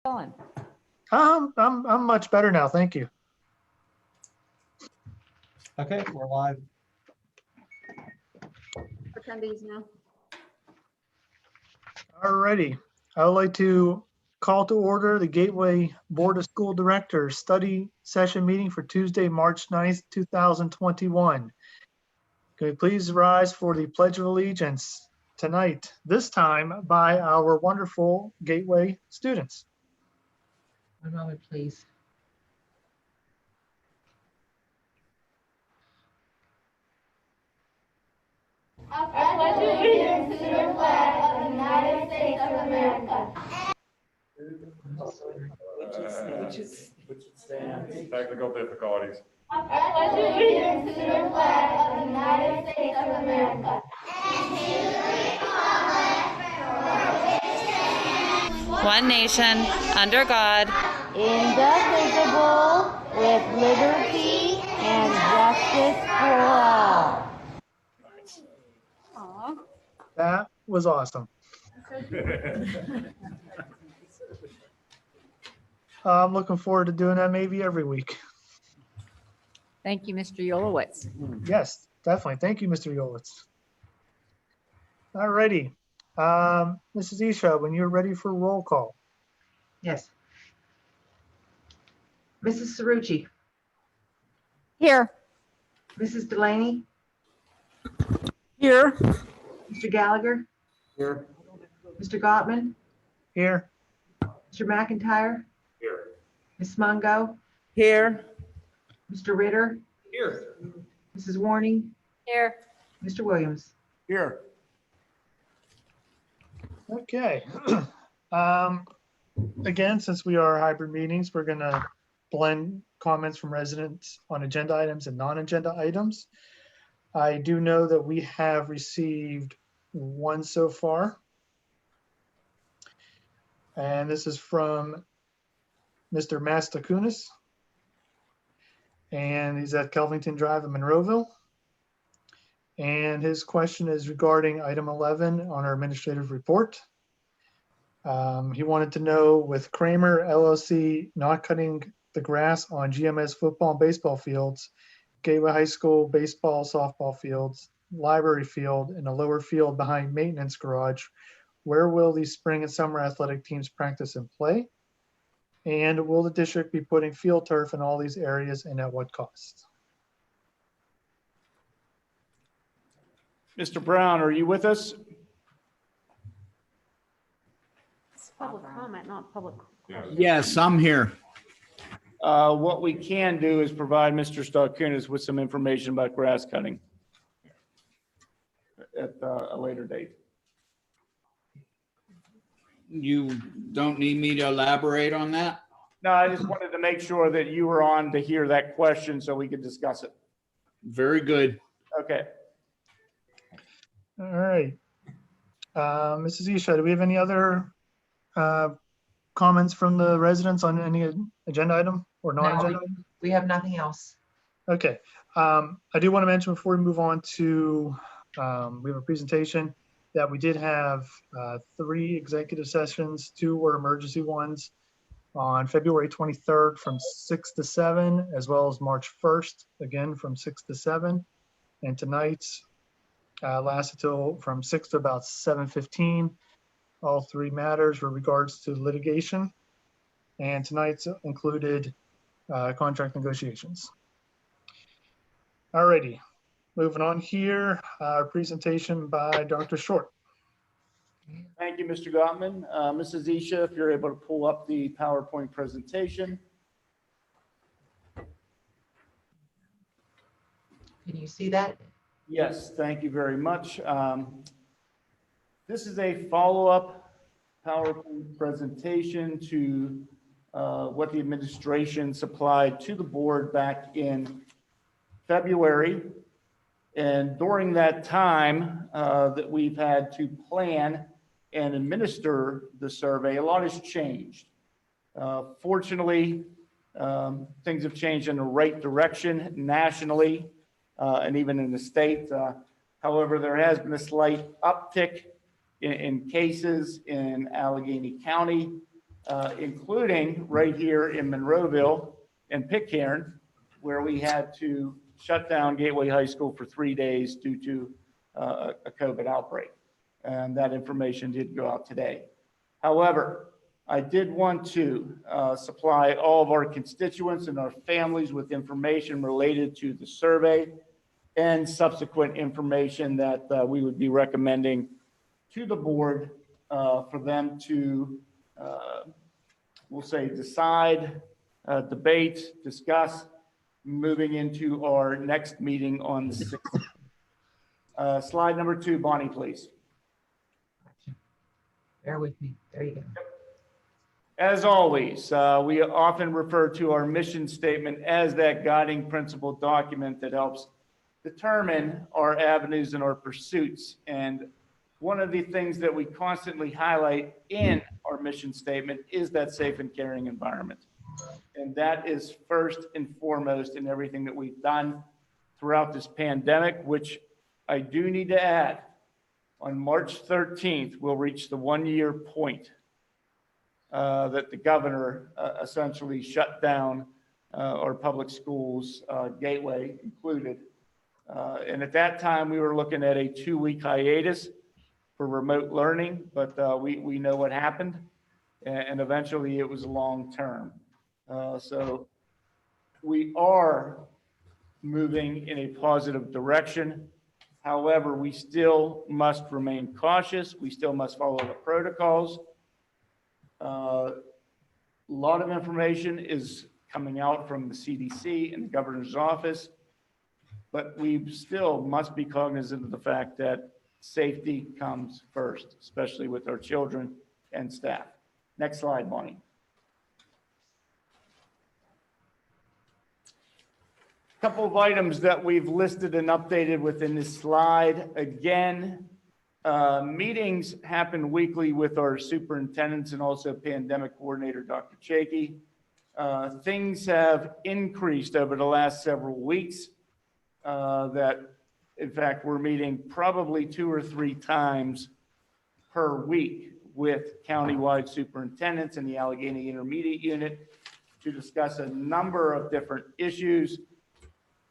Ellen. I'm much better now. Thank you. Okay, we're live. Attendees now. Alrighty. I would like to call to order the Gateway Board of School Directors Study Session Meeting for Tuesday, March 9th, 2021. Can we please rise for the Pledge of Allegiance tonight, this time by our wonderful Gateway students. One moment, please. I pledge allegiance to the flag of the United States of America. Technical difficulties. I pledge allegiance to the flag of the United States of America. One nation, under God, indivisible, with liberty and justice for all. Aw. That was awesome. I'm looking forward to doing that maybe every week. Thank you, Mr. Yolowitz. Yes, definitely. Thank you, Mr. Yolitz. All righty. Mrs. Isha, when you're ready for roll call. Yes. Mrs. Cerrucci. Here. Mrs. Delaney. Here. Mr. Gallagher. Here. Mr. Gottman. Here. Mr. McIntyre. Here. Ms. Mungo. Here. Mr. Ritter. Here. Mrs. Warning. Here. Mr. Williams. Here. Okay. Again, since we are hybrid meetings, we're going to blend comments from residents on agenda items and non-agenda items. I do know that we have received one so far. And this is from Mr. Mastakunis. And he's at Kelvington Drive in Monroeville. And his question is regarding item 11 on our administrative report. He wanted to know, with Kramer LLC not cutting the grass on GMS football and baseball fields, Gateway High School baseball, softball fields, library field, and a lower field behind maintenance garage, where will the spring and summer athletic teams practice and play? And will the district be putting field turf in all these areas, and at what cost? Mr. Brown, are you with us? It's public comment, not public. Yes, I'm here. What we can do is provide Mr. Stalkunis with some information about grass cutting at a later date. You don't need me to elaborate on that? No, I just wanted to make sure that you were on to hear that question so we could discuss it. Very good. Okay. All right. Mrs. Isha, do we have any other comments from the residents on any agenda item or non-agenda item? We have nothing else. Okay. I do want to mention before we move on to, we have a presentation that we did have 3 executive sessions. 2 were emergency ones on February 23rd from 6 to 7, as well as March 1st, again from 6 to 7. And tonight's lasted till from 6 to about 7:15. All 3 matters were regards to litigation. And tonight's included contract negotiations. Alrighty, moving on here, our presentation by Dr. Short. Thank you, Mr. Gottman. Mrs. Isha, if you're able to pull up the PowerPoint presentation. Can you see that? Yes, thank you very much. This is a follow-up PowerPoint presentation to what the administration supplied to the board back in February. And during that time that we've had to plan and administer the survey, a lot has changed. Fortunately, things have changed in the right direction nationally and even in the state. However, there has been a slight uptick in cases in Allegheny County. including right here in Monroeville and Pitcairn, where we had to shut down Gateway High School for 3 days due to a COVID outbreak. And that information did go out today. However, I did want to supply all of our constituents and our families with information related to the survey and subsequent information that we would be recommending to the board for them to, we'll say, decide, debate, discuss, moving into our next meeting on the 6th. Slide number 2, Bonnie, please. Bear with me. There you go. As always, we often refer to our mission statement as that guiding principle document that helps determine our avenues and our pursuits. And one of the things that we constantly highlight in our mission statement is that safe and caring environment. And that is first and foremost in everything that we've done throughout this pandemic, which I do need to add, on March 13th, we'll reach the 1-year point that the governor essentially shut down our public schools, Gateway included. And at that time, we were looking at a 2-week hiatus for remote learning, but we know what happened, and eventually it was long term. So we are moving in a positive direction. However, we still must remain cautious. We still must follow the protocols. A lot of information is coming out from the CDC and the governor's office, but we still must be cognizant of the fact that safety comes first, especially with our children and staff. Next slide, Bonnie. Couple of items that we've listed and updated within this slide. Again, meetings happen weekly with our superintendents and also pandemic coordinator, Dr. Chakey. Things have increased over the last several weeks that, in fact, we're meeting probably 2 or 3 times per week with countywide superintendents and the Allegheny Intermediate Unit to discuss a number of different issues.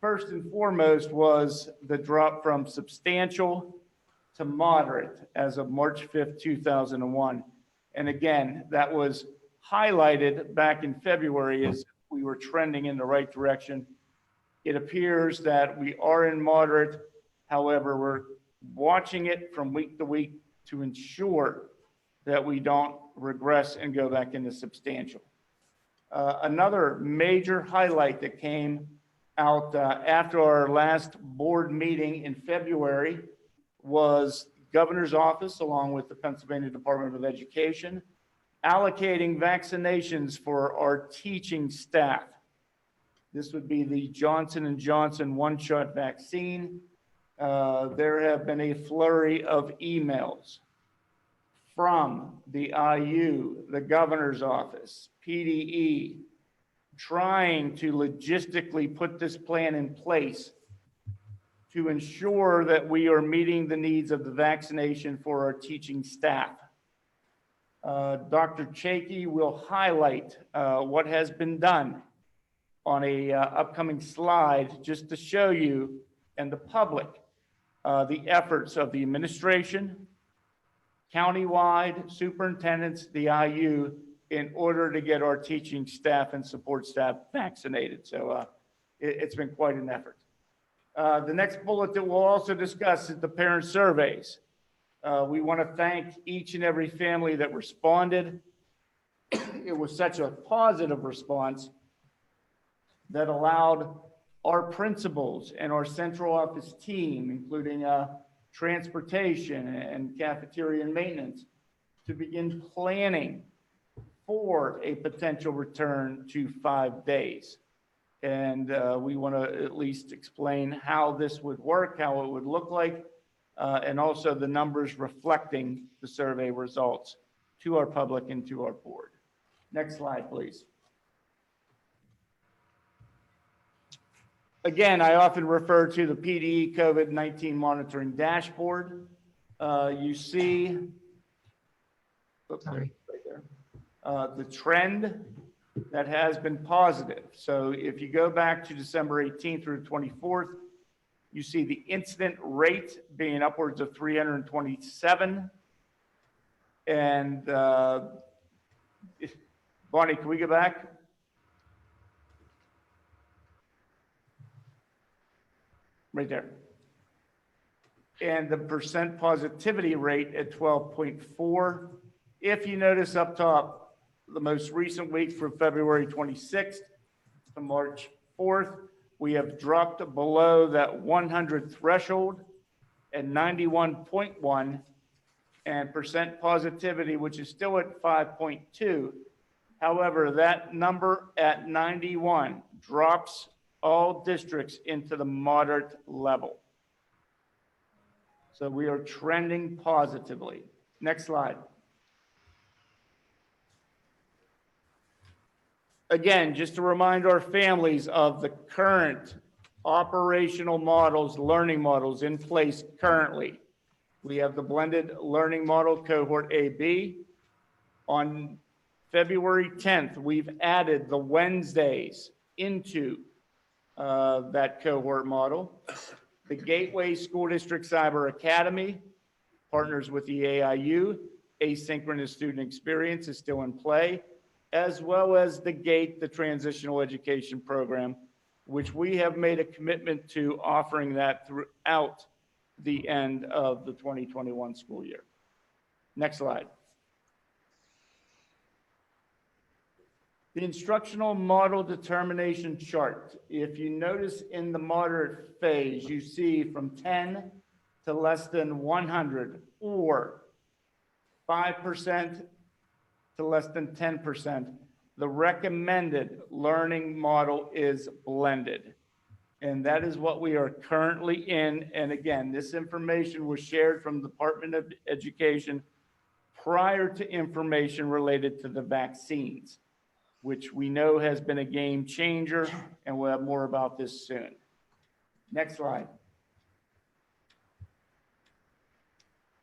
First and foremost was the drop from substantial to moderate as of March 5th, 2001. And again, that was highlighted back in February as we were trending in the right direction. It appears that we are in moderate. However, we're watching it from week to week to ensure that we don't regress and go back into substantial. Another major highlight that came out after our last board meeting in February was governor's office, along with the Pennsylvania Department of Education, allocating vaccinations for our teaching staff. This would be the Johnson & Johnson one-shot vaccine. There have been a flurry of emails from the IU, the governor's office, PDE, trying to logistically put this plan in place to ensure that we are meeting the needs of the vaccination for our teaching staff. Dr. Chakey will highlight what has been done on a upcoming slide just to show you and the public the efforts of the administration, countywide superintendents, the IU, in order to get our teaching staff and support staff vaccinated. So it's been quite an effort. The next bullet that we'll also discuss is the parent surveys. We want to thank each and every family that responded. It was such a positive response that allowed our principals and our central office team, including transportation and cafeteria and maintenance, to begin planning for a potential return to 5 days. And we want to at least explain how this would work, how it would look like, and also the numbers reflecting the survey results to our public and to our board. Next slide, please. Again, I often refer to the PDE COVID-19 monitoring dashboard. You see, oops, Sorry. right there. the trend that has been positive. So if you go back to December 18th through 24th, you see the incident rate being upwards of 327. And Bonnie, can we go back? Right there. And the percent positivity rate at 12.4. If you notice up top, the most recent week from February 26th to March 4th, we have dropped below that 100 threshold at 91.1, and percent positivity, which is still at 5.2. However, that number at 91 drops all districts into the moderate level. So we are trending positively. Next slide. Again, just to remind our families of the current operational models, learning models in place currently. We have the blended learning model cohort AB. On February 10th, we've added the Wednesdays into that cohort model. The Gateway School District Cyber Academy partners with the AIU. Asynchronous student experience is still in play, as well as the GATE, the Transitional Education Program, which we have made a commitment to offering that throughout the end of the 2021 school year. Next slide. The instructional model determination chart. If you notice in the moderate phase, you see from 10 to less than 100, or 5% to less than 10%, the recommended learning model is blended. And that is what we are currently in. And again, this information was shared from the Department of Education prior to information related to the vaccines, which we know has been a game changer, and we'll have more about this soon. Next slide.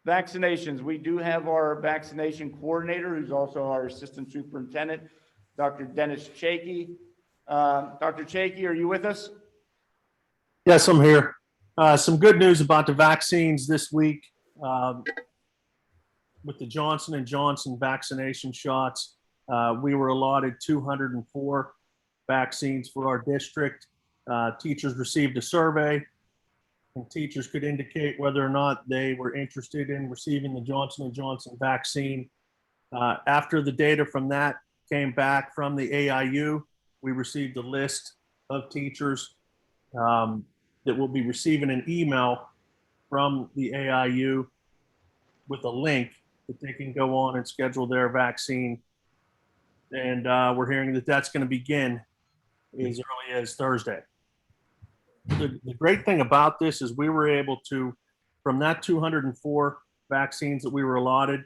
Vaccinations. We do have our vaccination coordinator, who's also our assistant superintendent, Dr. Dennis Chakey. Dr. Chakey, are you with us? Yes, I'm here. Some good news about the vaccines this week. With the Johnson & Johnson vaccination shots, we were allotted 204 vaccines for our district. Teachers received a survey, and teachers could indicate whether or not they were interested in receiving the Johnson & Johnson vaccine. After the data from that came back from the AIU, we received a list of teachers that will be receiving an email from the AIU with a link that they can go on and schedule their vaccine. And we're hearing that that's going to begin as early as Thursday. The great thing about this is we were able to, from that 204 vaccines that we were allotted,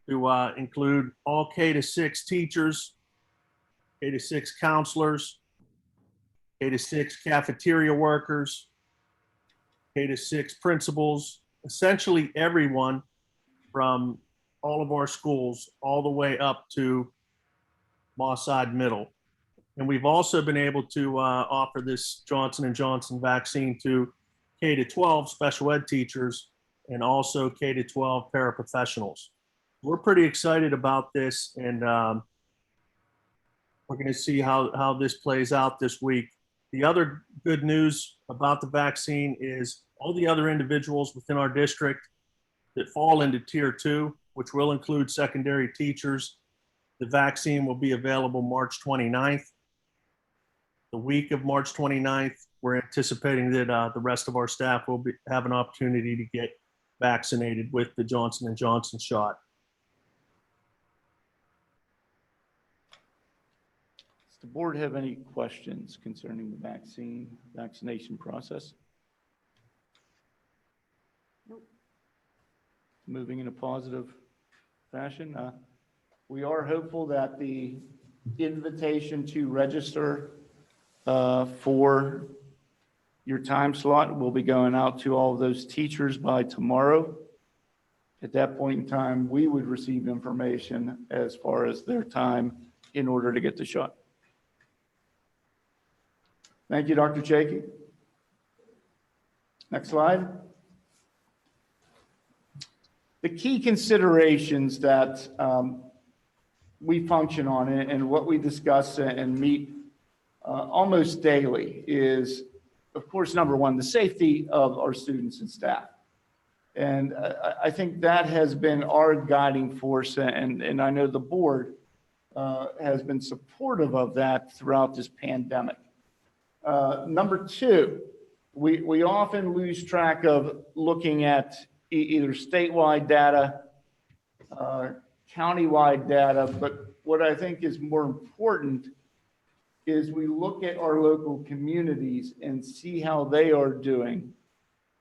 to include all K-6 teachers, K-6 counselors, K-6 cafeteria workers, K-6 principals, essentially everyone from all of our schools, all the way up to Moss Side Middle. And we've also been able to offer this Johnson & Johnson vaccine to K-12 special ed teachers and also K-12 paraprofessionals. We're pretty excited about this, and we're going to see how this plays out this week. The other good news about the vaccine is all the other individuals within our district that fall into Tier 2, which will include secondary teachers. The vaccine will be available March 29th. The week of March 29th, we're anticipating that the rest of our staff will have an opportunity to get vaccinated with the Johnson & Johnson shot. Does the board have any questions concerning the vaccination process? Nope. Moving in a positive fashion. We are hopeful that the invitation to register for your time slot will be going out to all of those teachers by tomorrow. At that point in time, we would receive information as far as their time in order to get the shot. Thank you, Dr. Chakey. Next slide. The key considerations that we function on and what we discuss and meet almost daily is, of course, number one, the safety of our students and staff. And I think that has been our guiding force, and I know the board has been supportive of that throughout this pandemic. Number two, we often lose track of looking at either statewide data, countywide data, but what I think is more important is we look at our local communities and see how they are doing,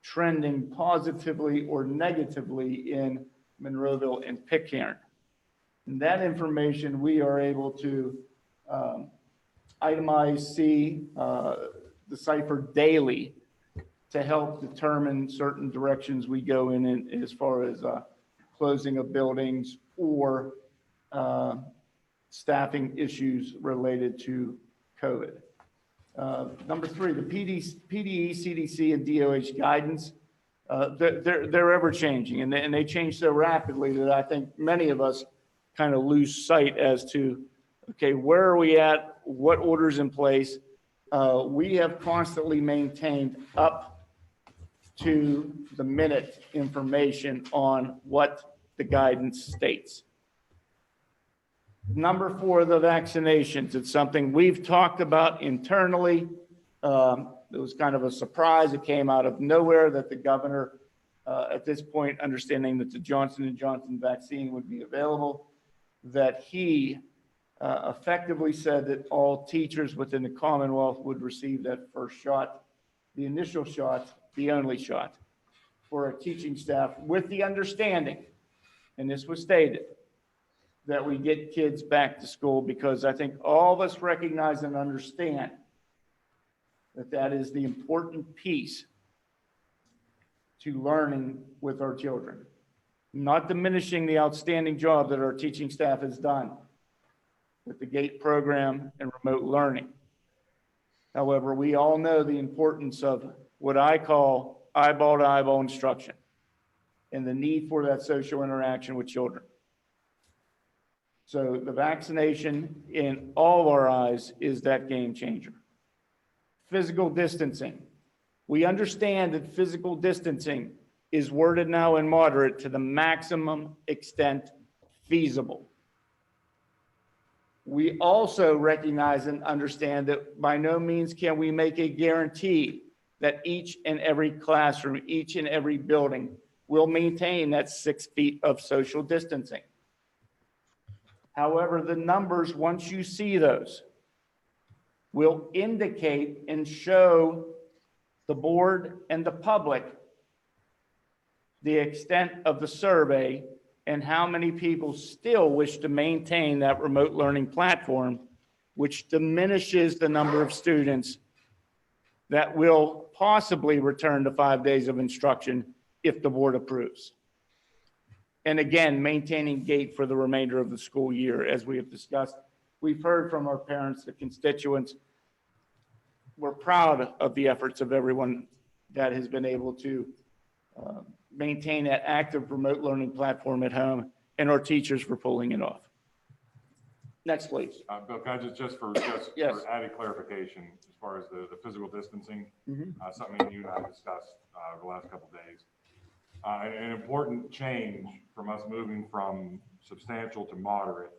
trending positively or negatively in Monroeville and Pitcairn. And that information we are able to itemize, see, decipher daily to help determine certain directions we go in as far as closing of buildings or staffing issues related to COVID. Number three, the PDE, CDC, and DOH guidance, they're ever changing, and they change so rapidly that I think many of us kind of lose sight as to, okay, where are we at? What orders in place? We have constantly maintained up to the minute information on what the guidance states. Number four, the vaccinations. It's something we've talked about internally. It was kind of a surprise. It came out of nowhere that the governor, at this point, understanding that the Johnson & Johnson vaccine would be available, that he effectively said that all teachers within the Commonwealth would receive that first shot, the initial shot, the only shot for our teaching staff, with the understanding, and this was stated, that we get kids back to school, because I think all of us recognize and understand that that is the important piece to learning with our children. Not diminishing the outstanding job that our teaching staff has done with the GATE program and remote learning. However, we all know the importance of what I call eyeball to eyeball instruction and the need for that social interaction with children. So the vaccination, in all of our eyes, is that game changer. Physical distancing. We understand that physical distancing is worded now in moderate to the maximum extent feasible. We also recognize and understand that by no means can we make a guarantee that each and every classroom, each and every building will maintain that 6 feet of social distancing. However, the numbers, once you see those, will indicate and show the board and the public the extent of the survey and how many people still wish to maintain that remote learning platform, which diminishes the number of students that will possibly return to 5 days of instruction if the board approves. And again, maintaining GATE for the remainder of the school year, as we have discussed. We've heard from our parents, the constituents. We're proud of the efforts of everyone that has been able to maintain that active remote learning platform at home, and our teachers for pulling it off. Next, please. Bill, can I just for Yes. for added clarification, as far as the physical distancing, something you and I discussed over the last couple of days. An important change from us moving from substantial to moderate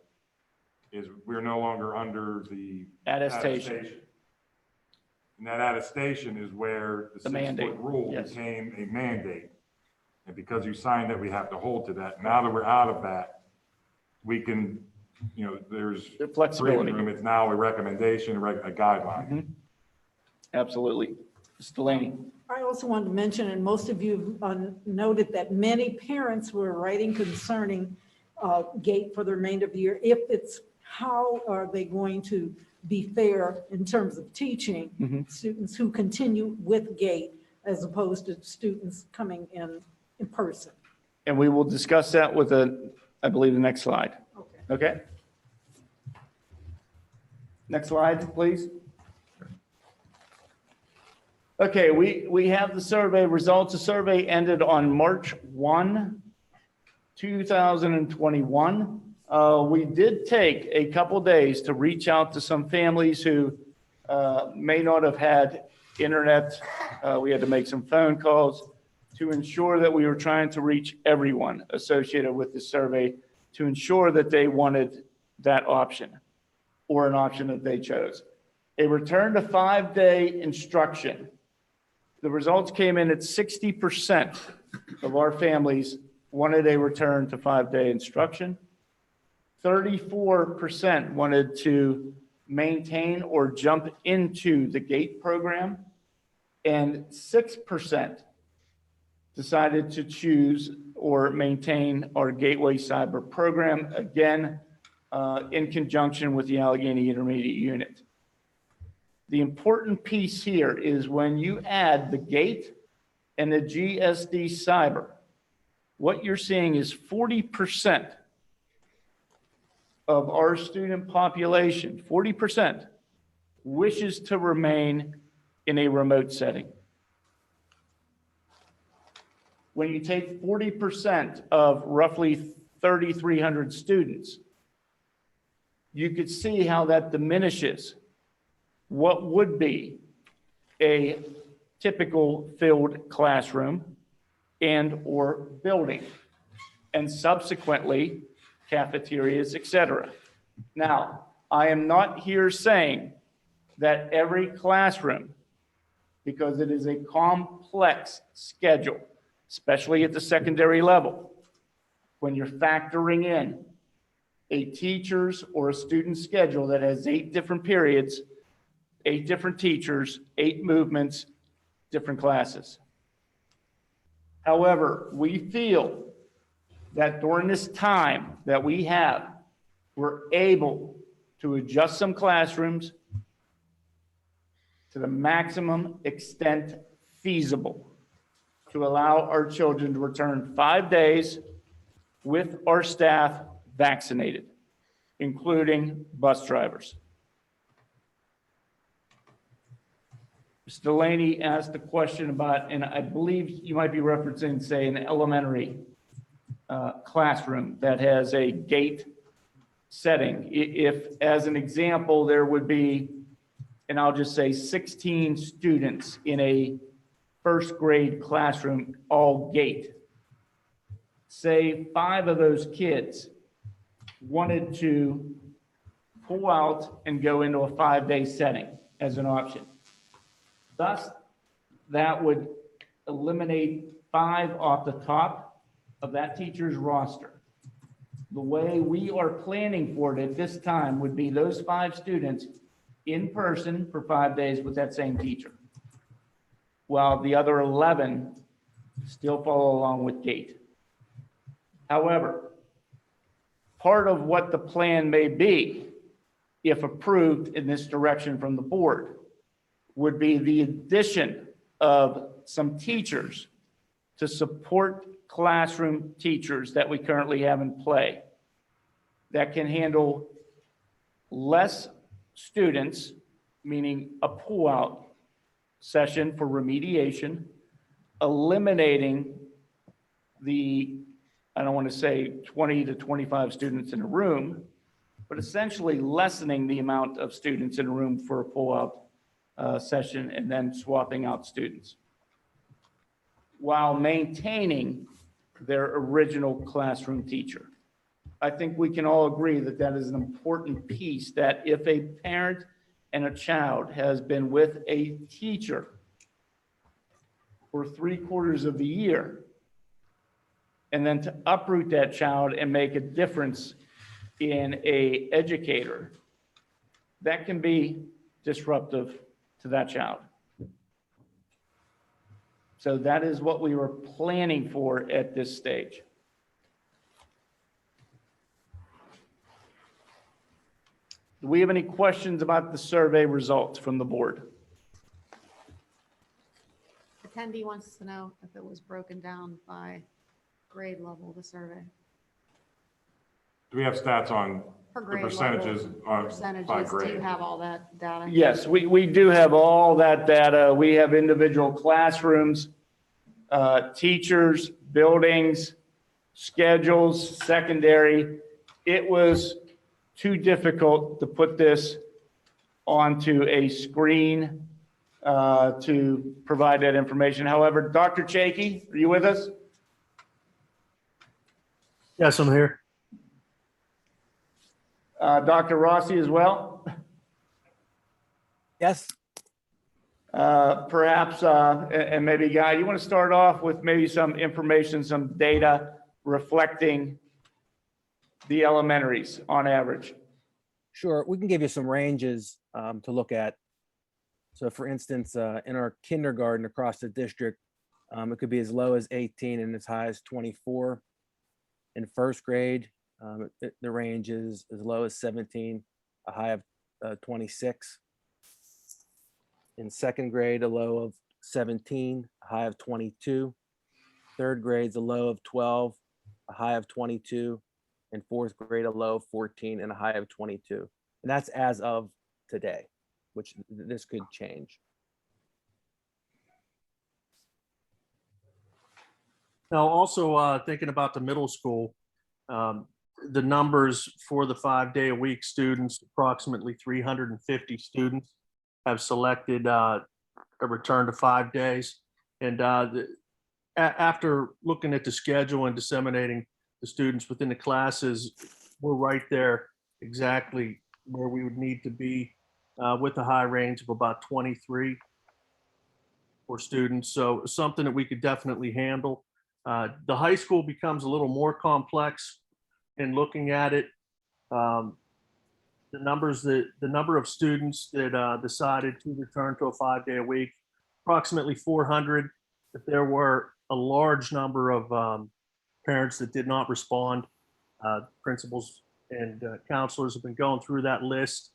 is we're no longer under the Attestation. And that attestation is where the 6-foot rule yes. became a mandate. And because you signed it, we have to hold to that. Now that we're out of that, we can, there's The flexibility. room. It's now a recommendation, a guideline. Absolutely. Ms. Delaney. I also wanted to mention, and most of you noted that many parents were writing concerning GATE for the remainder of the year. If it's, how are they going to be fair in terms of teaching students who continue with GATE as opposed to students coming in person? And we will discuss that with I believe, the next slide. Okay? Next slide, please. Okay, we have the survey results. The survey ended on March 1, 2021. We did take a couple days to reach out to some families who may not have had internet. We had to make some phone calls to ensure that we were trying to reach everyone associated with the survey to ensure that they wanted that option or an option that they chose. A return to 5-day instruction. The results came in at 60% of our families wanted a return to 5-day instruction. 34% wanted to maintain or jump into the GATE program, and 6% decided to choose or maintain our Gateway Cyber program, again, in conjunction with the Allegheny Intermediate Unit. The important piece here is when you add the GATE and the GSD Cyber, what you're seeing is 40% of our student population, 40%, wishes to remain in a remote setting. When you take 40% of roughly 3,300 students, you could see how that diminishes what would be a typical filled classroom and or building, and subsequently cafeterias, etc. Now, I am not here saying that every classroom, because it is a complex schedule, especially at the secondary level, when you're factoring in a teacher's or a student's schedule that has 8 different periods, 8 different teachers, 8 movements, different classes. However, we feel that during this time that we have, we're able to adjust some classrooms to the maximum extent feasible to allow our children to return 5 days with our staff vaccinated, including bus drivers. Mr. Delaney asked a question about, and I believe you might be referencing, say, an elementary classroom that has a GATE setting. If, as an example, there would be, and I'll just say 16 students in a first grade classroom, all GATE. Say 5 of those kids wanted to pull out and go into a 5-day setting as an option. Thus, that would eliminate 5 off the top of that teacher's roster. The way we are planning for it at this time would be those 5 students in person for 5 days with that same teacher, while the other 11 still follow along with GATE. However, part of what the plan may be, if approved in this direction from the board, would be the addition of some teachers to support classroom teachers that we currently have in play that can handle less students, meaning a pull-out session for remediation, eliminating the, I don't want to say 20 to 25 students in a room, but essentially lessening the amount of students in a room for a pull-out session and then swapping out students while maintaining their original classroom teacher. I think we can all agree that that is an important piece, that if a parent and a child has been with a teacher for 3/4 of the year, and then to uproot that child and make a difference in an educator, that can be disruptive to that child. So that is what we were planning for at this stage. Do we have any questions about the survey results from the board? Attendee wants to know if it was broken down by grade level, the survey? Do we have stats on Per the grade percentages level, by percentages, do you grade? have all that data? Yes, we do have all that data. We have individual classrooms, teachers, buildings, schedules, secondary. It was too difficult to put this onto a screen to provide that information. However, Dr. Chakey, are you with us? Yes, I'm here. Dr. Rossi as well? Yes. Perhaps, and maybe Guy, you want to start off with maybe some information, some data reflecting the elementaries on average? Sure, we can give you some ranges to look at. So for instance, in our kindergarten across the district, it could be as low as 18 and as high as 24. In first grade, the range is as low as 17, a high of 26. In second grade, a low of 17, a high of 22. Third grade's a low of 12, a high of 22. In fourth grade, a low of 14 and a high of 22. And that's as of today, which this could change. Now, also thinking about the middle school, the numbers for the 5-day-a-week students, approximately 350 students have selected a return to 5 days. And after looking at the schedule and disseminating the students within the classes, we're right there exactly where we would need to be with a high range of about 23 for students. So something that we could definitely handle. The high school becomes a little more complex in looking at it. The number of students that decided to return to a 5-day-a-week, approximately 400. If there were a large number of parents that did not respond, principals and counselors have been going through that list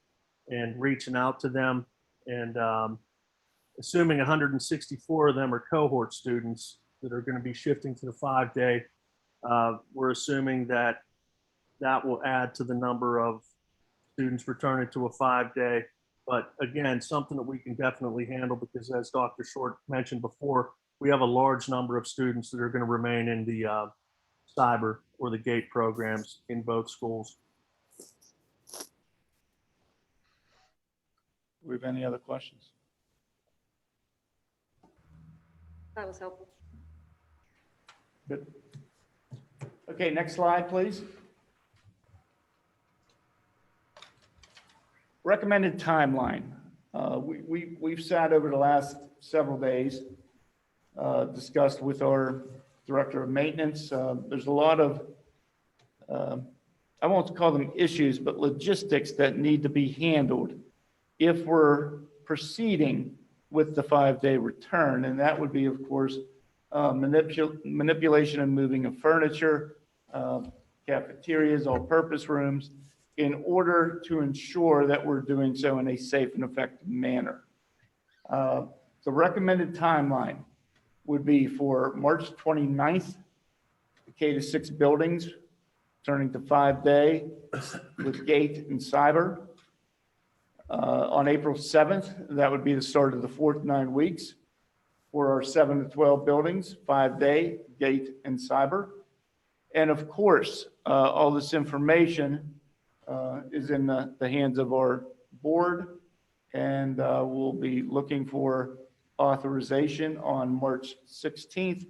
and reaching out to them. And assuming 164 of them are cohort students that are going to be shifting to the 5-day, we're assuming that that will add to the number of students returning to a 5-day. But again, something that we can definitely handle because as Dr. Short mentioned before, we have a large number of students that are going to remain in the cyber or the GATE programs in both schools. Do we have any other questions? That was helpful. Good. Okay, next slide, please. Recommended timeline. We've sat over the last several days, discussed with our director of maintenance. There's a lot of, I won't call them issues, but logistics that need to be handled if we're proceeding with the 5-day return. And that would be, of course, manipulation and moving of furniture, cafeterias, all-purpose rooms, in order to ensure that we're doing so in a safe and effective manner. The recommended timeline would be for March 29th, the K-6 buildings turning to 5-day with GATE and cyber. On April 7th, that would be the start of the 4th 9 weeks for our 7 to 12 buildings, 5-day, GATE and cyber. And of course, all this information is in the hands of our board, and we'll be looking for authorization on March 16th,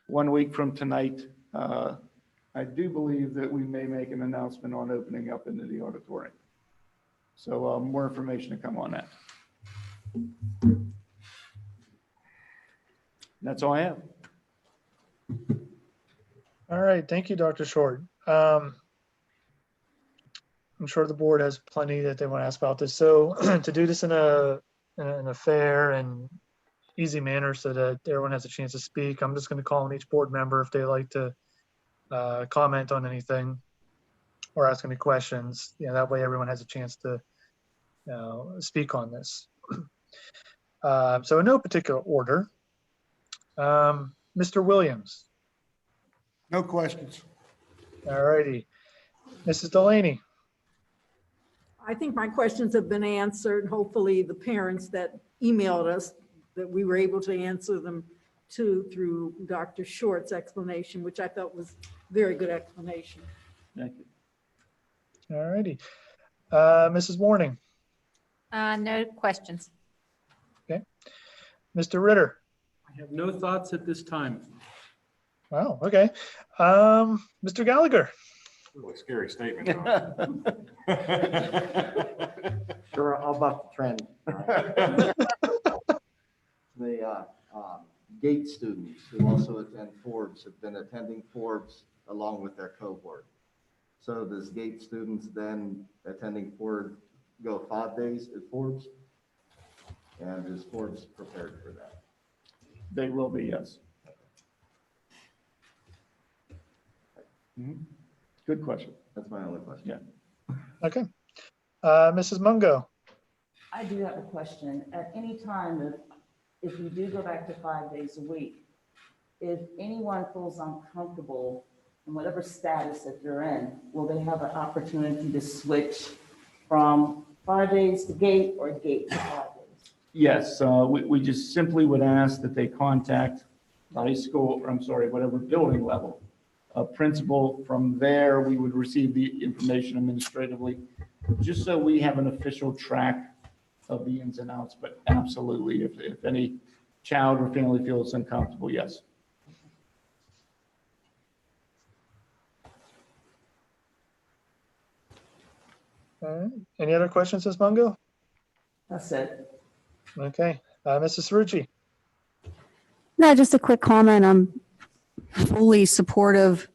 1 week from tonight. I do believe that we may make an announcement on opening up into the auditorium. So more information to come on that. That's all I have. All right, thank you, Dr. Short. I'm sure the board has plenty that they want to ask about this. So to do this in a fair and easy manner so that everyone has a chance to speak, I'm just going to call on each board member if they like to comment on anything or ask any questions. That way everyone has a chance to speak on this. So in no particular order, Mr. Williams. No questions. All righty. Mrs. Delaney? I think my questions have been answered. Hopefully the parents that emailed us, that we were able to answer them too through Dr. Short's explanation, which I felt was very good explanation. Thank you. All righty. Mrs. Warning? No questions. Okay. Mr. Ritter? I have no thoughts at this time. Wow, okay. Mr. Gallagher? Really scary statement. Though. Sure, I'll buck the trend. The GATE students who also attend Forbes have been attending Forbes along with their cohort. So does GATE students then attending Forbes go 5 days at Forbes? And is Forbes prepared for that? They will be, yes. Good question. That's my only question. Yeah. Okay. Mrs. Mungo? I do have a question. At any time, if you do go back to 5 days a week, if anyone feels uncomfortable in whatever status that they're in, will they have an opportunity to switch from 5 days to GATE or GATE to 5 days? Yes, we just simply would ask that they contact the high school, or I'm sorry, whatever building level, a principal. From there, we would receive the information administratively, just so we have an official track of the ins and outs. But absolutely, if any child or family feels uncomfortable, yes. All right. Any other questions, Ms. Mungo? That's it. Okay. Mrs. Cerrucci? No, just a quick comment. I'm fully supportive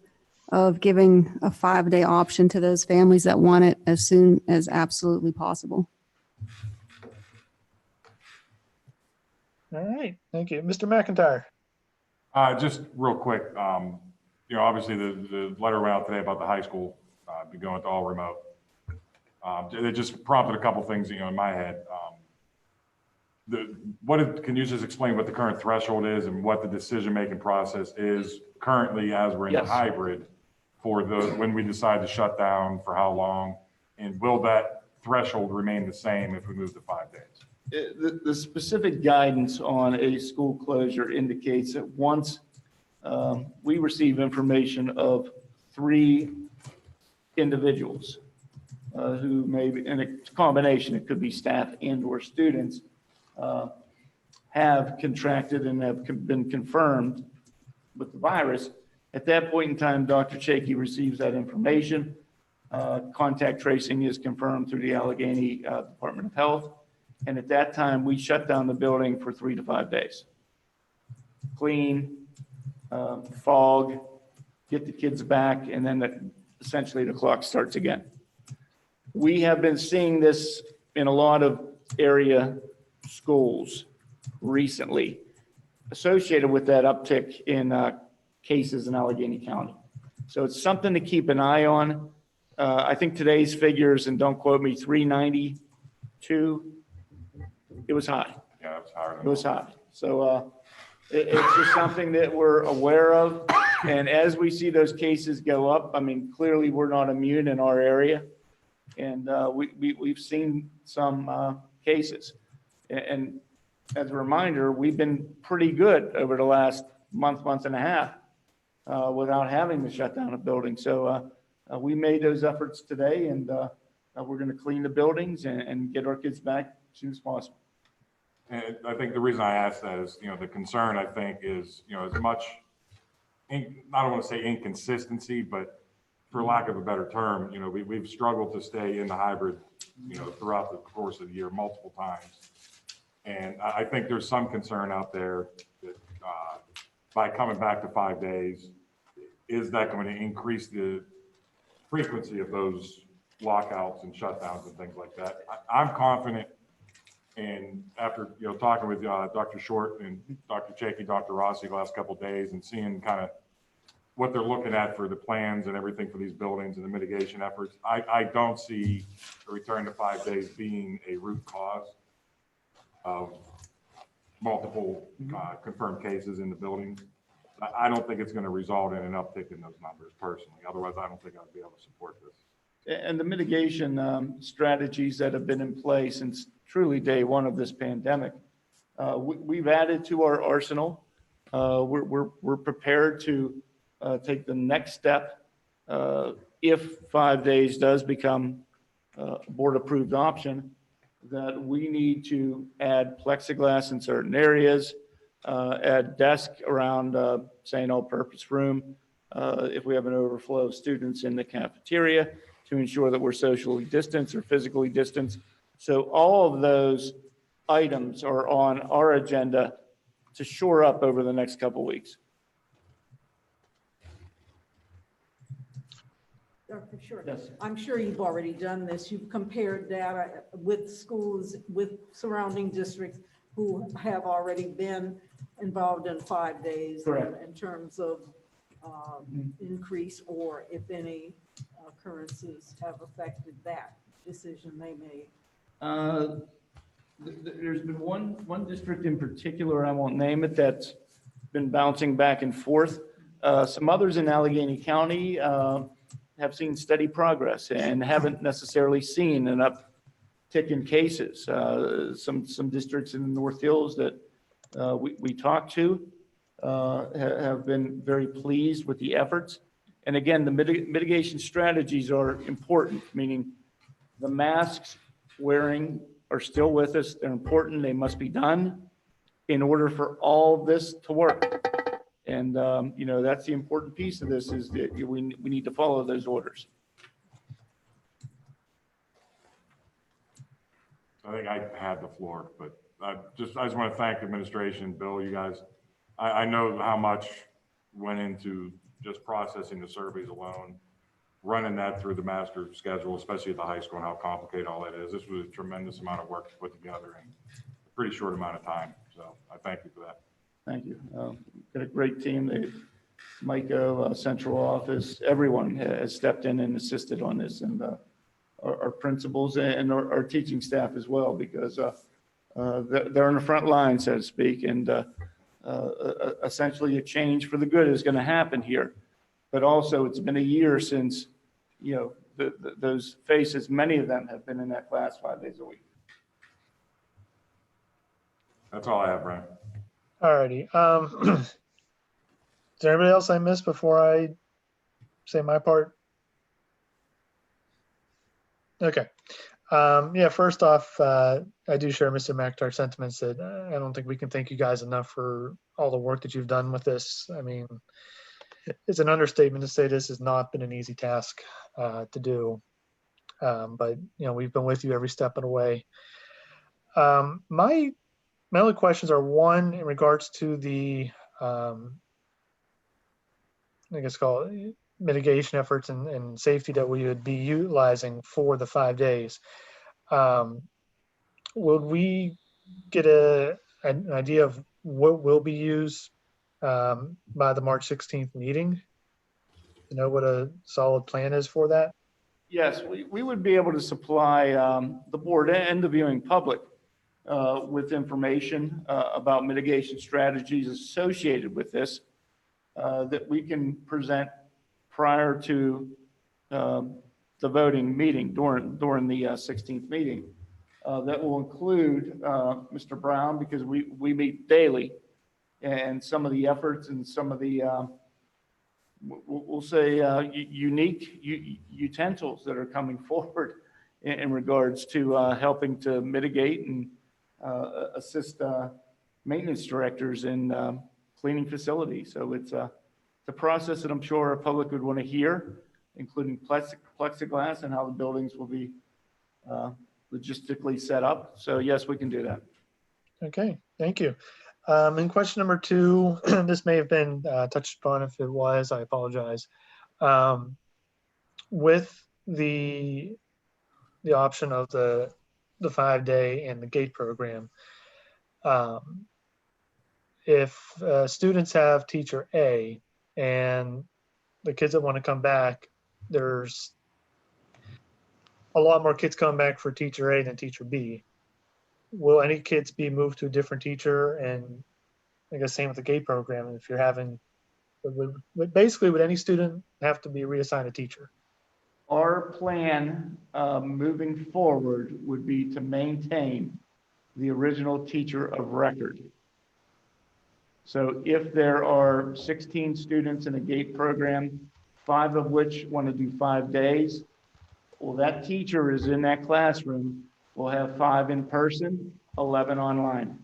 of giving a 5-day option to those families that want it as soon as absolutely possible. All right. Thank you. Mr. McIntyre? Just real quick, obviously the letter went out today about the high school be going to all remote. It just prompted a couple things, in my head. Can you just explain what the current threshold is and what the decision-making process is currently as we're in the hybrid for when we decide to shut down, for how long? And will that threshold remain the same if we move to 5 days? The specific guidance on a school closure indicates that once we receive information of 3 individuals who may be in a combination, it could be staff and or students, have contracted and have been confirmed with the virus. At that point in time, Dr. Chakey receives that information. Contact tracing is confirmed through the Allegheny Department of Health. And at that time, we shut down the building for 3 to 5 days. Clean, fog, get the kids back, and then essentially the clock starts again. We have been seeing this in a lot of area schools recently, associated with that uptick in cases in Allegheny County. So it's something to keep an eye on. I think today's figures, and don't quote me, 392, it was high. Yeah, it was higher. It was high. So it's just something that we're aware of. And as we see those cases go up, I mean, clearly we're not immune in our area. And we've seen some cases. And as a reminder, we've been pretty good over the last month and a half without having to shut down a building. So we made those efforts today, and we're going to clean the buildings and get our kids back as soon as possible. And I think the reason I asked that is, the concern I think is, as much, I don't want to say inconsistency, but for lack of a better term, we've struggled to stay in the hybrid, throughout the course of the year multiple times. And I think there's some concern out there that by coming back to 5 days, is that going to increase the frequency of those lockouts and shutdowns and things like that? I'm confident. And after, talking with Dr. Short and Dr. Chakey, Dr. Rossi the last couple of days and seeing kind of what they're looking at for the plans and everything for these buildings and the mitigation efforts, I don't see a return to 5 days being a root cause of multiple confirmed cases in the building. I don't think it's going to result in an uptick in those numbers personally. Otherwise, I don't think I'd be able to support this. And the mitigation strategies that have been in place since truly day one of this pandemic, we've added to our arsenal. We're prepared to take the next step if 5 days does become a board-approved option, that we need to add plexiglass in certain areas, add desk around, say, an all-purpose room, if we have an overflow of students in the cafeteria, to ensure that we're socially distanced or physically distanced. So all of those items are on our agenda to shore up over the next couple of weeks. Dr. Short. Yes. I'm sure you've already done this. You've compared data with schools, with surrounding districts who have already been involved in 5 days. Correct. In terms of increase, or if any occurrences have affected that decision they made. There's been one district in particular, I won't name it, that's been bouncing back and forth. Some others in Allegheny County have seen steady progress and haven't necessarily seen an uptick in cases. Some districts in the North Hills that we talked to have been very pleased with the efforts. And again, the mitigation strategies are important, meaning the masks wearing are still with us. They're important. They must be done in order for all this to work. And, that's the important piece of this, is that we need to follow those orders. I think I had the floor, but I just want to thank the administration, Bill, you guys. I know how much went into just processing the surveys alone, running that through the master schedule, especially at the high school, and how complicated all that is. This was a tremendous amount of work to put together in a pretty short amount of time. So I thank you for that. Thank you. Got a great team. Micah, central office, everyone has stepped in and assisted on this, and our principals and our teaching staff as well, because they're on the front line, so to speak, and essentially a change for the good is going to happen here. But also, it's been a year since, those faces, many of them have been in that class 5 days a week. That's all I have, Brian. All righty. Is there anybody else I missed before I say my part? Okay. First off, I do share Mr. McIntyre's sentiments that I don't think we can thank you guys enough for all the work that you've done with this. I mean, it's an understatement to say this has not been an easy task to do. But, we've been with you every step of the way. My only questions are, one, in regards to the, call it mitigation efforts and safety that we would be utilizing for the 5 days. Would we get an idea of what will be used by the March 16th meeting? You know what a solid plan is for that? Yes, we would be able to supply the board and the viewing public with information about mitigation strategies associated with this that we can present prior to the voting meeting during the 16th meeting. That will include Mr. Brown, because we meet daily, and some of the efforts and some of the, we'll say, unique utensils that are coming forward in regards to helping to mitigate and assist maintenance directors in cleaning facilities. So it's a process that I'm sure our public would want to hear, including plexiglass and how the buildings will be logistically set up. So yes, we can do that. Okay, thank you. And question number two, this may have been touched upon. If it was, I apologize. With the option of the 5 day and the GATE program, if students have teacher A and the kids that want to come back, there's a lot more kids coming back for teacher A than teacher B. Will any kids be moved to a different teacher? And I guess same with the GATE program. If you're having Basically, would any student have to be reassigned a teacher? Our plan, moving forward would be to maintain the original teacher of record. So if there are 16 students in a GATE program, 5 of which want to do 5 days, well, that teacher is in that classroom. We'll have 5 in person, 11 online.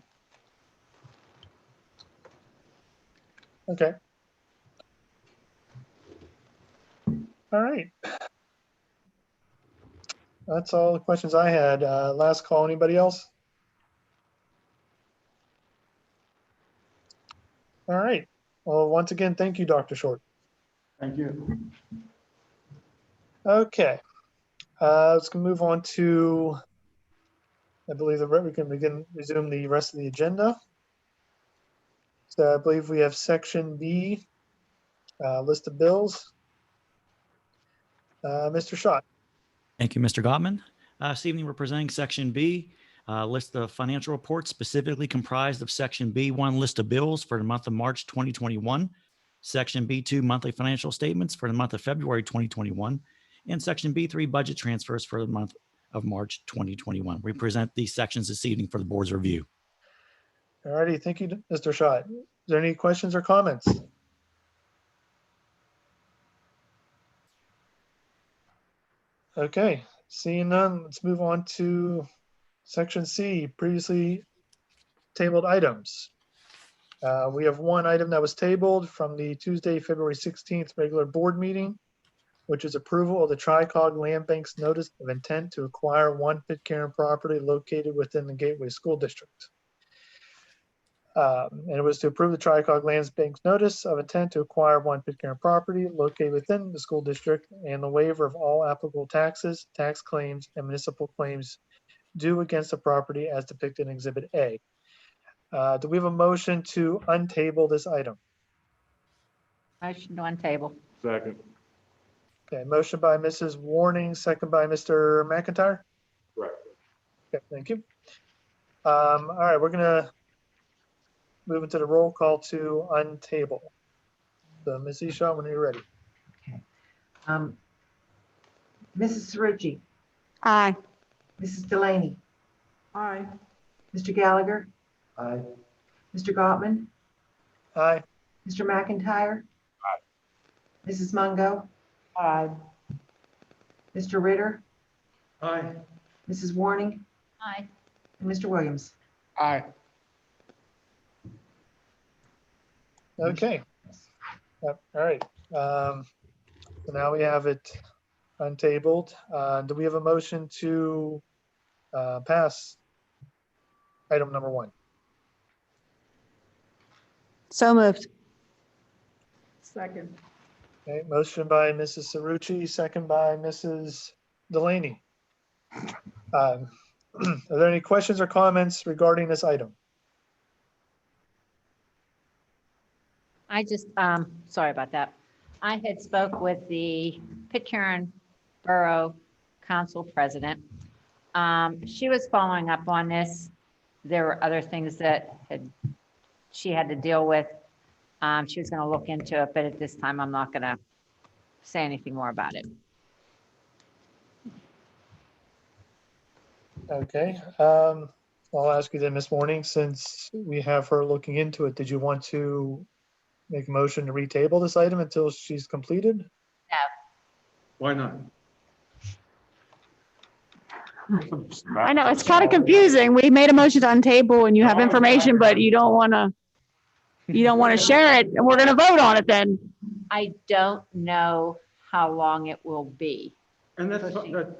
Okay. All right. That's all the questions I had. Last call, anybody else? All right. Well, once again, thank you, Dr. Short. Thank you. Okay. Let's move on to, I believe we can resume the rest of the agenda. So I believe we have section B, list of bills. Mr. Schott. Thank you, Mr. Gottman. This evening, we're presenting Section B, list of financial reports specifically comprised of Section B1, list of bills for the month of March 2021, Section B2, monthly financial statements for the month of February 2021, and Section B3, budget transfers for the month of March 2021. We present these sections this evening for the board's review. All righty. Thank you, Mr. Schott. Is there any questions or comments? Okay, seeing none, let's move on to section C, previously tabled items. We have one item that was tabled from the Tuesday, February 16th regular board meeting, which is approval of the Tricog Land Bank's notice of intent to acquire one Pitcairn property located within the Gateway School District. And it was to approve the Tricog Land Bank's notice of intent to acquire one Pitcairn property located within the school district and the waiver of all applicable taxes, tax claims, and municipal claims due against the property as depicted in Exhibit A. Do we have a motion to untable this item? Motion to untable. Second. Okay, motion by Mrs. Warning, second by Mr. McIntyre. Correct. Okay, thank you. All right, we're gonna move into the roll call to untable. So Ms. Eshaw, when you're ready. Mrs. Cerrucci, Aye. Mrs. Delaney, Aye. Mr. Gallagher, Aye. Mr. Gottman, Aye. Mr. McIntyre, Mrs. Mungo, Aye. Mr. Ritter, Aye. Mrs. Warning, Aye. and Mr. Williams. Aye. Okay. Yep, all right. So now we have it untabled. Do we have a motion to pass item number 1? So moved. Second. Okay, motion by Mrs. Cerrucci, second by Mrs. Delaney. Are there any questions or comments regarding this item? I just, sorry about that. I had spoke with the Pitcairn Borough Council President. She was following up on this. There were other things that she had to deal with. She was going to look into it, but at this time, I'm not going to say anything more about it. Okay. I'll ask you then, Ms. Warning, since we have her looking into it, did you want to make a motion to retable this item until she's completed? No. Why not? I know, it's kind of confusing. We made a motion to untable and you have information, but you don't want to share it, and we're going to vote on it then. I don't know how long it will be. And that's, Pushing. And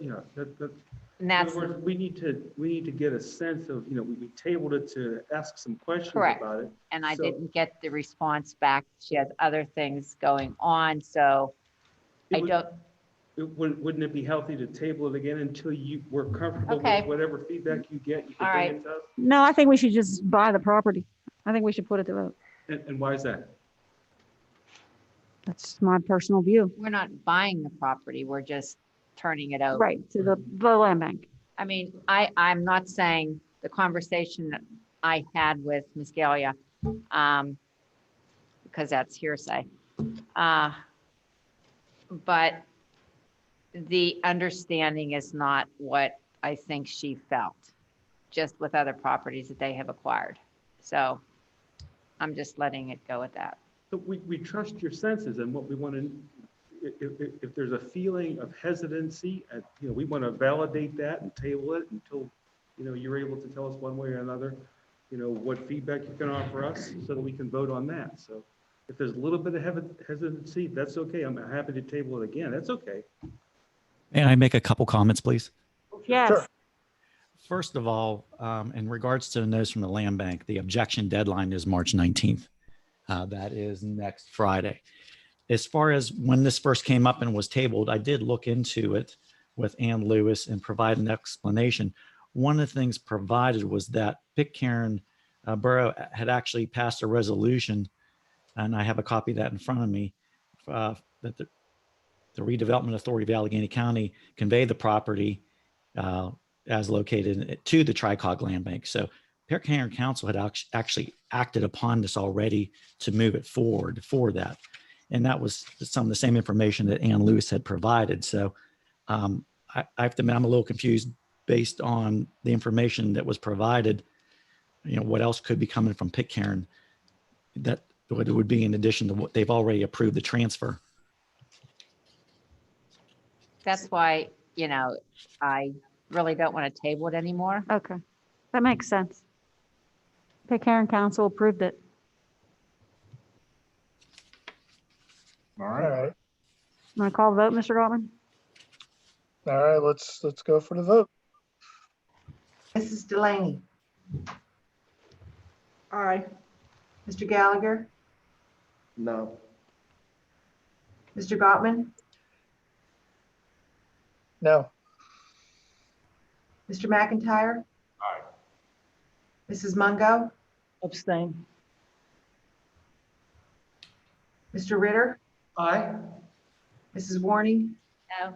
in that's other words, we need to get a sense of, we tabled it to ask some questions correct. about it. And I So- didn't get the response back. She has other things going on, so It Wouldn't it be healthy to table it again until you were comfortable Okay. with whatever feedback you get? You can All bring right. it to us? No, I think we should just buy the property. I think we should put it to vote. And why is that? That's my personal view. we're not buying the property. We're just turning it over. Right, to the land bank. I mean, I'm not saying the conversation that I had with Ms. Gallia, because that's hearsay. But the understanding is not what I think she felt, just with other properties that they have acquired. So I'm just letting it go at that. But we trust your senses and what we want to, if there's a feeling of hesitancy, we want to validate that and table it until, you're able to tell us one way or another, what feedback you can offer us so that we can vote on that. So if there's a little bit of hesitancy, that's okay. I'm happy to table it again. That's okay. May I make a couple comments, please? Yes. Sure. First of all, in regards to the notice from the land bank, the objection deadline is March 19th. That is next Friday. As far as when this first came up and was tabled, I did look into it with Ann Lewis and provide an explanation. One of the things provided was that Pitcairn Borough had actually passed a resolution, and I have a copy of that in front of me, that the Redevelopment Authority of Allegheny County conveyed the property as located to the Tricog Land Bank. So Pitcairn Council had actually acted upon this already to move it forward for that. And that was some of the same information that Ann Lewis had provided. So I have to admit, I'm a little confused based on the information that was provided. What else could be coming from Pitcairn that would be in addition to what they've already approved the transfer. That's why, I really don't want to table it anymore. Okay, that makes sense. Pitcairn Council approved it. All All right. right. Want to call the vote, Mr. Gottman? All right, let's go for the vote. Mrs. Delaney, Aye. Mr. Gallagher, No. Mr. Gottman, No. Mr. McIntyre, Aye. Mrs. Mungo, Abstain. Mr. Ritter, Aye. Mrs. Warning, No.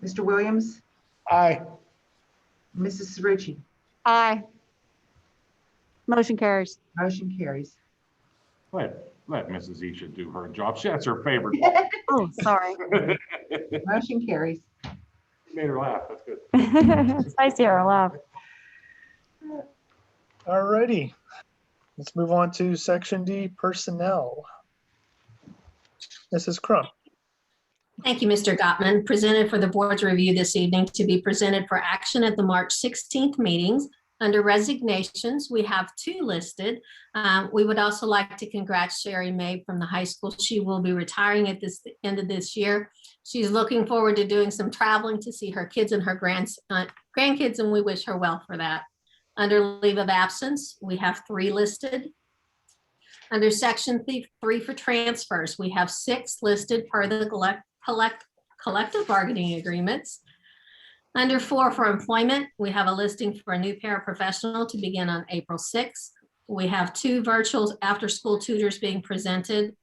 Mr. Williams, Aye. Mrs. Ritchie. Aye. Motion carries. Motion carries. Let Mrs. Isha do her job. That's her favorite. Oh, sorry. Motion carries. Made her laugh. That's good. It's nice to hear her laugh. All righty. Let's move on to Section D, Personnel. Mrs. Crump. Thank you, Mr. Gottman. Presented for the board's review this evening to be presented for action at the March 16th meetings. Under resignations, we have 2 listed. We would also like to congratulate Sherry May from the high school. She will be retiring at the end of this year. She's looking forward to doing some traveling to see her kids and her grandkids, and we wish her well for that. Under leave of absence, we have 3 listed. Under section 3 for transfers, we have 6 listed per the collective bargaining agreements. Under 4 for employment, we have a listing for a new paraprofessional to begin on April 6th. We have 2 virtual after-school tutors being presented,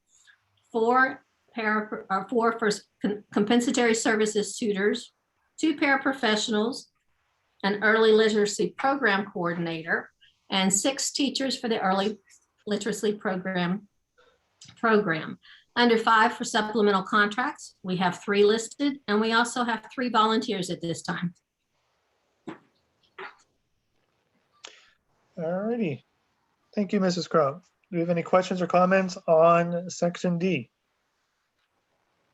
4 for compensatory services tutors, 2 paraprofessionals, an early literacy program coordinator, and 6 teachers for the early literacy program. Under 5 for supplemental contracts, we have 3 listed, and we also have 3 volunteers at this time. All righty. Thank you, Mrs. Crump. Do you have any questions or comments on Section D?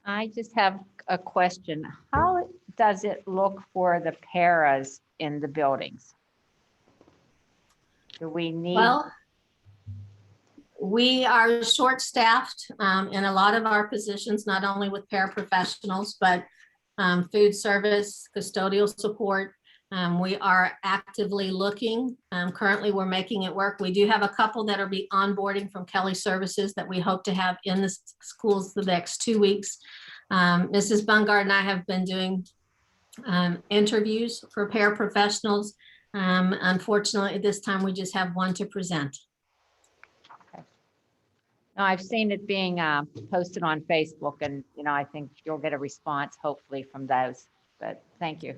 I just have a question. How does it look for the paras in the buildings? Do we need? Well, we are short-staffed in a lot of our positions, not only with paraprofessionals, but food service, custodial support. We are actively looking. Currently, we're making it work. We do have a couple that are onboarding from Kelly Services that we hope to have in the schools the next 2 weeks. Mrs. Bungard and I have been doing interviews for paraprofessionals. Unfortunately, at this time, we just have 1 to present. No, I've seen it being posted on Facebook, and I think you'll get a response hopefully from those. But thank you.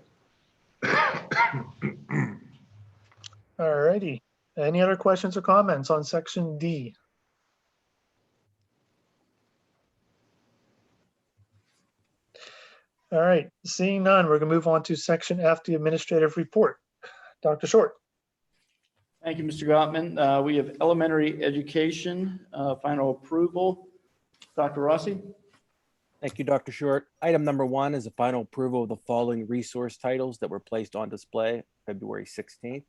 All righty. Any other questions or comments on Section D? All right, seeing none, we're gonna move on to section F, the administrative report. Dr. Short. Thank you, Mr. Gottman. We have elementary education, final approval. Dr. Rossi? Thank you, Dr. Short. Item number 1 is the final approval of the following resource titles that were placed on display February 16th.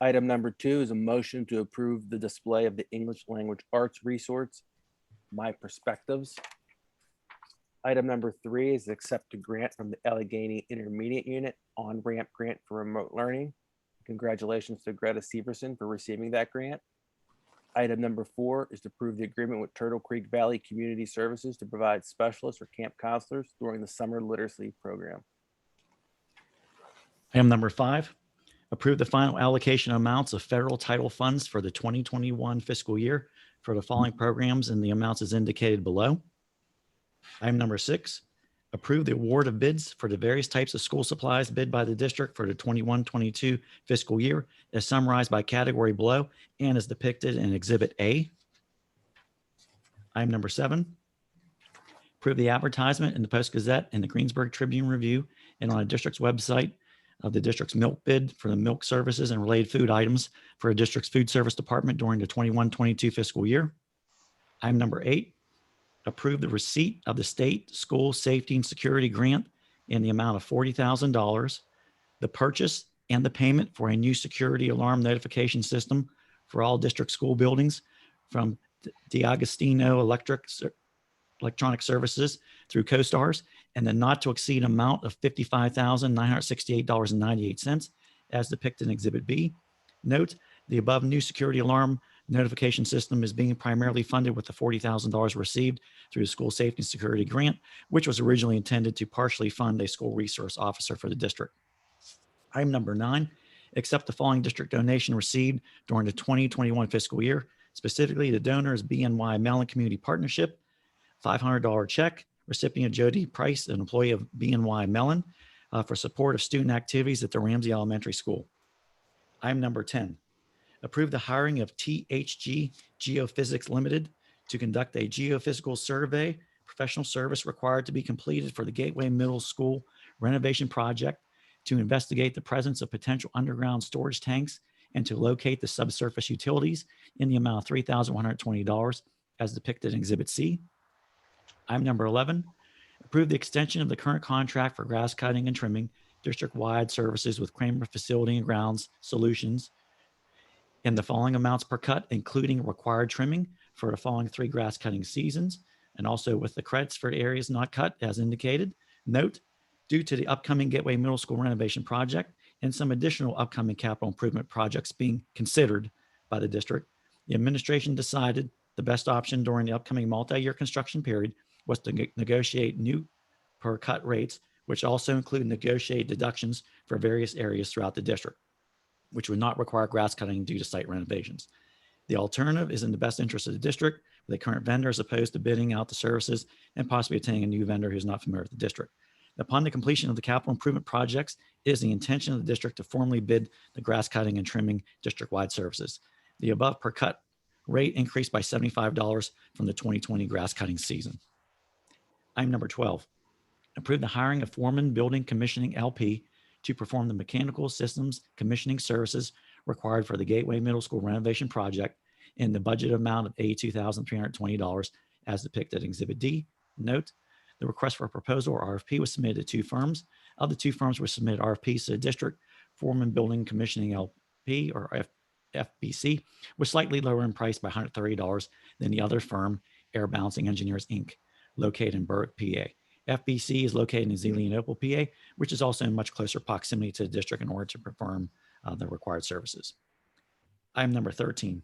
Item number 2 is a motion to approve the display of the English language arts resource, My Perspectives. Item number 3 is accept a grant from the Allegheny Intermediate Unit on-ramp grant for remote learning. Congratulations to Greta Severson for receiving that grant. Item number 4 is to approve the agreement with Turtle Creek Valley Community Services to provide specialists or camp counselors during the summer literacy program. Item number 5, approve the final allocation amounts of federal title funds for the 2021 fiscal year for the following programs and the amounts as indicated below. Item number 6, approve the award of bids for the various types of school supplies bid by the district for the 21-22 fiscal year as summarized by category below and as depicted in Exhibit A. Item number 7, approve the advertisement in the Post-Gazette and the Greensburg Tribune Review and on the district's website of the district's milk bid for the milk services and related food items for a district's food service department during the 21-22 fiscal year. Item number 8, approve the receipt of the state school safety and security grant in the amount of $40,000, the purchase and the payment for a new security alarm notification system for all district school buildings from D'Agostino Electronic Services through CoStars, and the not to exceed amount of $55,968.98 as depicted in Exhibit B. Note, the above new security alarm notification system is being primarily funded with the $40,000 received through the school safety and security grant, which was originally intended to partially fund a school resource officer for the district. Item number 9, accept the following district donation received during the 2021 fiscal year. Specifically, the donor is BNY Mellon Community Partnership, $500 check, recipient Jody Price, an employee of BNY Mellon, for support of student activities at the Ramsey Elementary School. Item number 10, approve the hiring of THG Geophysics Limited to conduct a geophysical survey, professional service required to be completed for the Gateway Middle School renovation project to investigate the presence of potential underground storage tanks and to locate the subsurface utilities in the amount of $3,120 as depicted in Exhibit C. Item number 11, approve the extension of the current contract for grass cutting and trimming district-wide services with Kramer Facility and Grounds Solutions in the following amounts per cut, including required trimming for the following 3 grass cutting seasons, and also with the credits for the areas not cut as indicated. Note, due to the upcoming Gateway Middle School renovation project and some additional upcoming capital improvement projects being considered by the district, the administration decided the best option during the upcoming multi-year construction period was to negotiate new per cut rates, which also include negotiated deductions for various areas throughout the district, which would not require grass cutting due to site renovations. The alternative is in the best interest of the district, with a current vendor as opposed to bidding out the services and possibly obtaining a new vendor who's not familiar with the district. Upon the completion of the capital improvement projects, it is the intention of the district to formally bid the grass cutting and trimming district-wide services. The above per cut rate increased by $75 from the 2020 grass cutting season. Item number 12, approve the hiring of Foreman Building Commissioning LP to perform the mechanical systems commissioning services required for the Gateway Middle School renovation project in the budget amount of $82,320 as depicted in Exhibit D. Note, the request for a proposal or RFP was submitted to 2 firms. Of the 2 firms were submitted RFPs to the district, Foreman Building Commissioning LP or FBC was slightly lower in price by $130 than the other firm, Air Balancing Engineers, Inc., located in Berwick, PA. FBC is located in Zelienople, PA, which is also in much closer proximity to the district in order to perform the required services. Item number 13,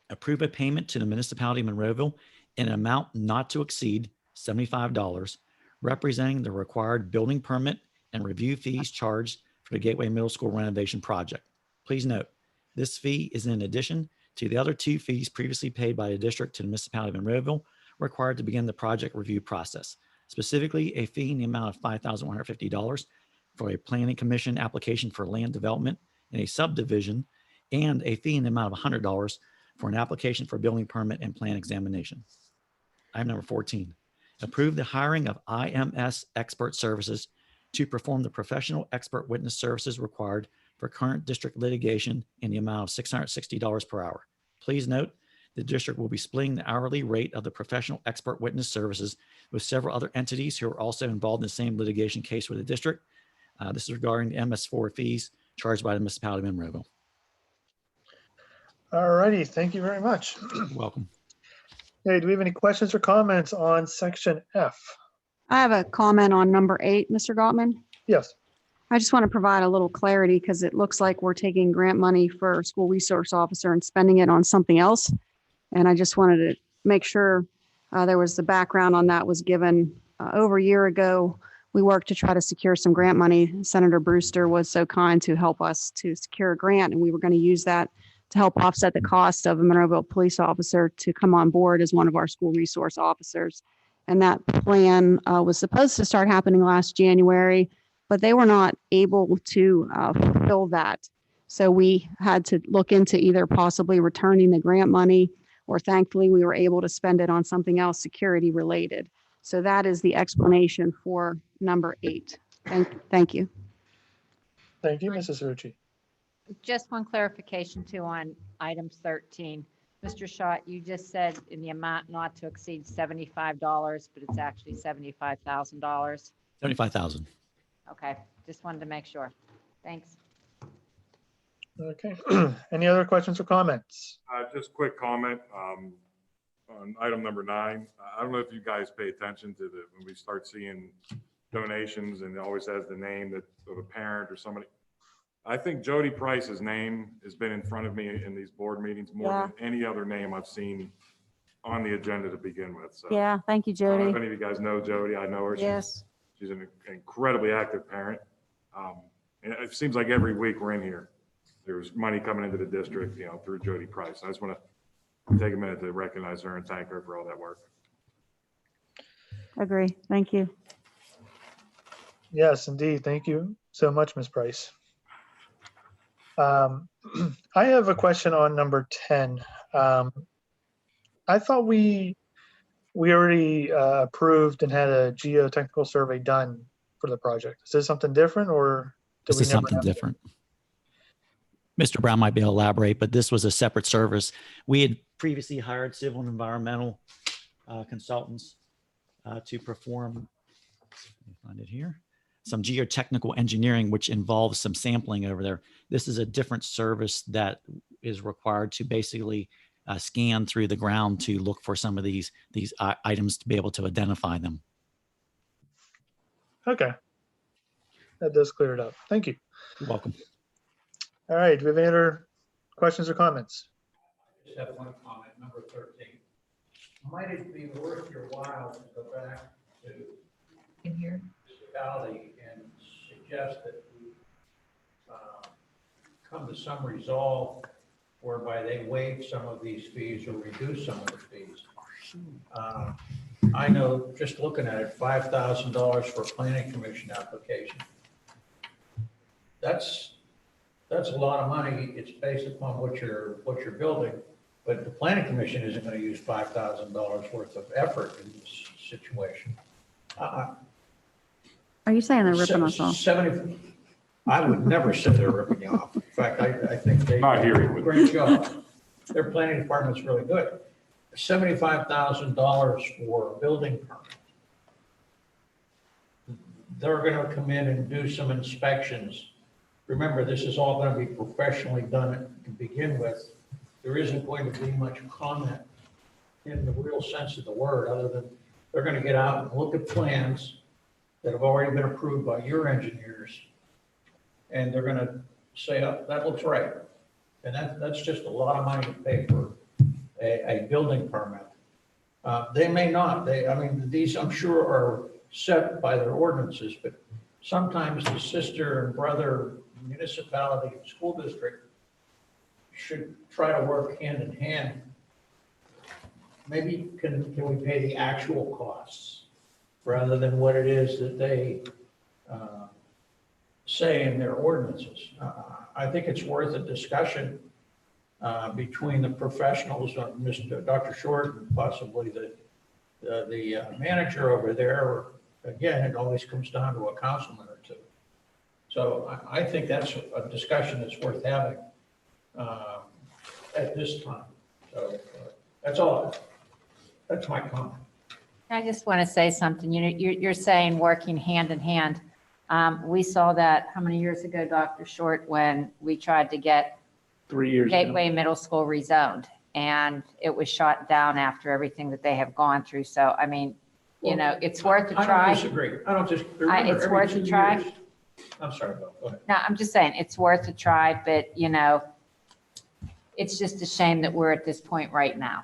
approve a payment to the municipality of Monroeville in an amount not to exceed $75, representing the required building permit and review fees charged for the Gateway Middle School renovation project. Please note, this fee is in addition to the other 2 fees previously paid by the district to the municipality of Monroeville required to begin the project review process. Specifically, a fee in the amount of $5,150 for a planning commission application for land development in a subdivision, and a fee in the amount of $100 for an application for building permit and plan examination. Item number 14, approve the hiring of IMS Expert Services to perform the professional expert witness services required for current district litigation in the amount of $660 per hour. Please note, the district will be splitting the hourly rate of the professional expert witness services with several other entities who are also involved in the same litigation case with the district. This is regarding the MS4 fees charged by the municipality of Monroeville. All righty, thank you very much. You're welcome. Hey, do we have any questions or comments on section F? I have a comment on number 8, Mr. Gottman. Yes. I just want to provide a little clarity because it looks like we're taking grant money for school resource officer and spending it on something else. And I just wanted to make sure there was the background on that was given over a year ago. We worked to try to secure some grant money. Senator Brewster was so kind to help us to secure a grant, and we were going to use that to help offset the cost of a Monroeville police officer to come on board as one of our school resource officers. And that plan was supposed to start happening last January, but they were not able to fulfill that. So we had to look into either possibly returning the grant money, or thankfully we were able to spend it on something else security related. So that is the explanation for number 8. Thank you. Thank you, Mrs. Rucci. Just one clarification too on item 13. Mr. Schott, you just said in the amount not to exceed $75, but it's actually $75,000. 75,000. Okay, just wanted to make sure. Thanks. Okay. Any other questions or comments? Just quick comment on item number 9. I don't know if you guys pay attention to when we start seeing donations and it always has the name of a parent or somebody. I think Jody Price's name has been in front of me in these board meetings more than any other name I've seen on the agenda to begin with. So, Yeah, thank you, I don't know Jody. if any of you guys know Jody. I know her. Yes. She's an incredibly active parent. And it seems like every week we're in here, there's money coming into the district, through Jody Price. I just want to take a minute to recognize her and thank her for all that work. Agree. Thank you. Yes, indeed. Thank you so much, Ms. Price. I have a question on number 10. I thought we already approved and had a geotechnical survey done for the project. Is this something different, or did This we is never something have different. Mr. Brown might be able to elaborate, but this was a separate service. We had previously hired civil and environmental consultants to perform, let me find it here, some geotechnical engineering, which involves some sampling over there. This is a different service that is required to basically scan through the ground to look for some of these items to be able to identify them. Okay. That does clear it up. Thank you. You're welcome. All right. Do we have any other questions or comments? I just have one comment, number 13. Might it be worth your while to go back to In here. municipality and suggest that we come to some resolve whereby they waive some of these fees or reduce some of the fees? I know, just looking at it, $5,000 for a planning commission application. That's a lot of money. It's based upon what you're building, but the planning commission isn't going to use $5,000 worth of effort in this situation. Are you saying they're ripping us off? 70, I would never say they're ripping you off. In fact, I think they Not here, do he a would. great job. Their planning department's really good. $75,000 for a building permit. They're going to come in and do some inspections. Remember, this is all going to be professionally done to begin with. There isn't going to be much comment in the real sense of the word, other than they're going to get out and look at plans that have already been approved by your engineers. And they're going to say, oh, that looks right. And that's just a lot of money to pay for a building permit. They may not, these I'm sure are set by their ordinances, but sometimes the sister and brother municipality and school district should try to work hand in hand. Maybe can we pay the actual costs rather than what it is that they say in their ordinances? I think it's worth a discussion between the professionals, Dr. Short, and possibly the manager over there, again, it always comes down to a councilman or two. So I think that's a discussion that's worth having at this time. So that's all. That's my comment. I just want to say something. You know, you're saying working hand in hand. We saw that how many years ago, Dr. Short, when we tried to get 3 years ago. Gateway Middle School rezoned, and it was shot down after everything that they have gone through. So, I mean, you know, it's worth a try. I don't disagree. I don't disagree. Remember, It's every worth a 2 try. years- I'm sorry, Bill, go ahead. No, I'm just saying, it's worth a try, but, you know, it's just a shame that we're at this point right now.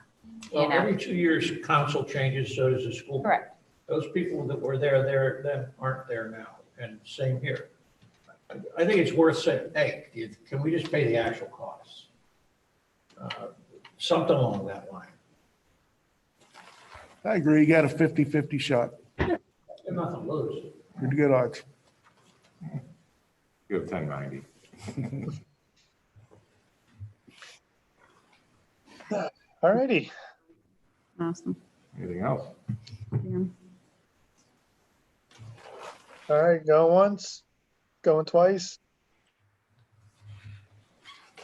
You Well, know, every 2 years, council changes, so does the school. correct. Those people that were there then aren't there now, and same here. I think it's worth saying, hey, can we just pay the actual costs? Something along that line. I agree. You got a 50-50 shot. There's nothing to lose. Pretty good odds. You have 1090. All righty. Awesome. Anything else? Yeah. All right, going once, going twice.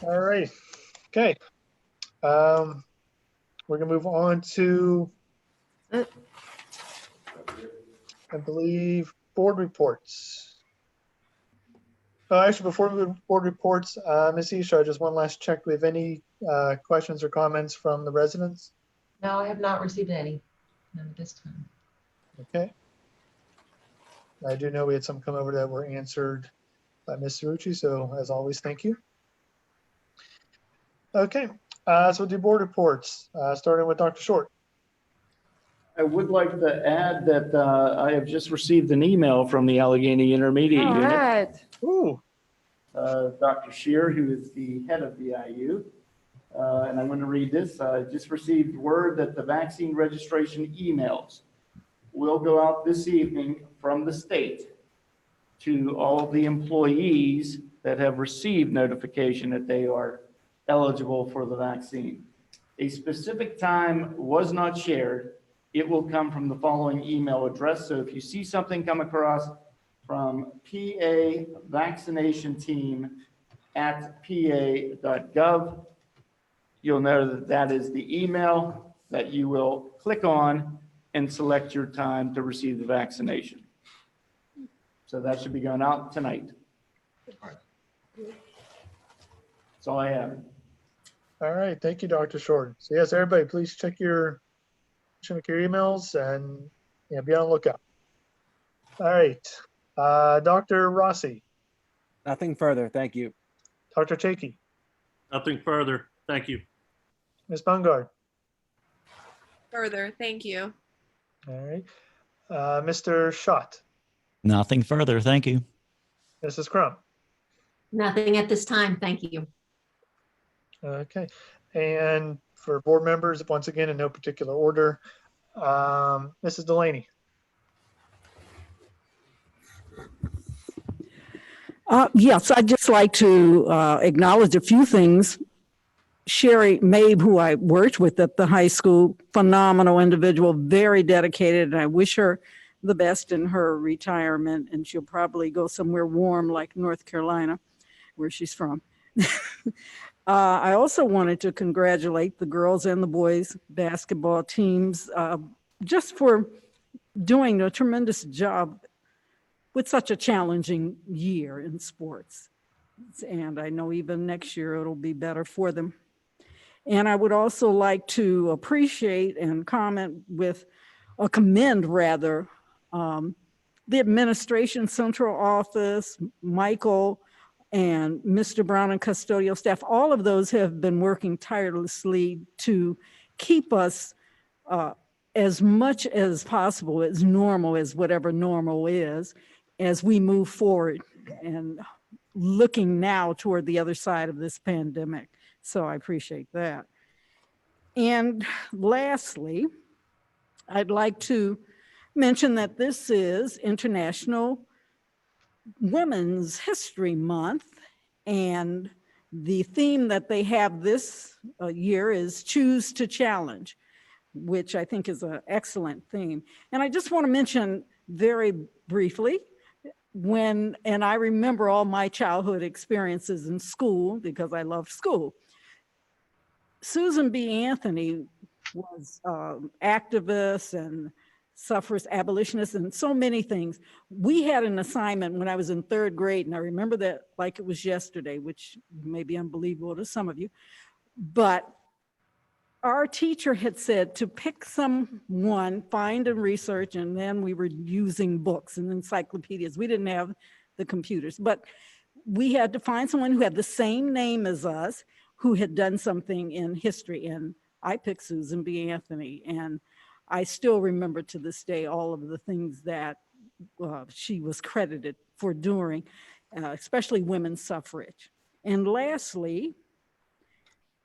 All right, okay. We're gonna move on to, I believe, board reports. Actually, before we move to board reports, Ms. Isha, just one last check. Do we have any questions or comments from the residents? No, I have not received any, none at this time. Okay. I do know we had some come over that were answered by Ms. Cerrucci, so as always, thank you. Okay, so we'll do board reports, starting with Dr. Short. I would like to add that I have just received an email from the Allegheny Intermediate All Unit. right. Ooh. Dr. Shear, who is the head of the IU. And I'm going to read this. I just received word that the vaccine registration emails will go out this evening from the state to all the employees that have received notification that they are eligible for the vaccine. A specific time was not shared. It will come from the following email address. So if you see something come across from PA vaccination team at pa.gov, you'll know that that is the email that you will click on and select your time to receive the vaccination. So that should be going out tonight. That's all I have. All right, thank you, Dr. Short. So yes, everybody, please check your emails and be on the lookout. All right, Dr. Rossi. Nothing further. Thank you. Dr. Chakey. Nothing further. Thank you. Ms. Bungard. Further, thank you. All right, Mr. Schott. Nothing further. Thank you. Mrs. Crum. Nothing at this time. Thank you. Okay, and for board members, once again, in no particular order, Mrs. Delaney. Yes, I'd just like to acknowledge a few things. Sherry Mabe, who I worked with at the high school, phenomenal individual, very dedicated, and I wish her the best in her retirement, and she'll probably go somewhere warm like North Carolina, where she's from. I also wanted to congratulate the girls and the boys basketball teams just for doing a tremendous job with such a challenging year in sports. And I know even next year it'll be better for them. And I would also like to appreciate and commend with, or commend rather, the administration central office, Michael, and Mr. Brown and custodial staff. All of those have been working tirelessly to keep us as much as possible, as normal as whatever normal is, as we move forward and looking now toward the other side of this pandemic. So I appreciate that. And lastly, I'd like to mention that this is International Women's History Month, and the theme that they have this year is Choose to Challenge. which I think is an excellent theme. And I just want to mention very briefly and I remember all my childhood experiences in school because I loved school. Susan B. Anthony was activist and suffragist, abolitionist, and so many things. We had an assignment when I was in 3rd grade, and I remember that like it was yesterday, which may be unbelievable to some of you, but our teacher had said to pick someone, find and research, and then we were using books and encyclopedias. We didn't have the computers, but we had to find someone who had the same name as us, who had done something in history. And I picked Susan B. Anthony, and I still remember to this day all of the things that she was credited for doing, especially women's suffrage. And lastly,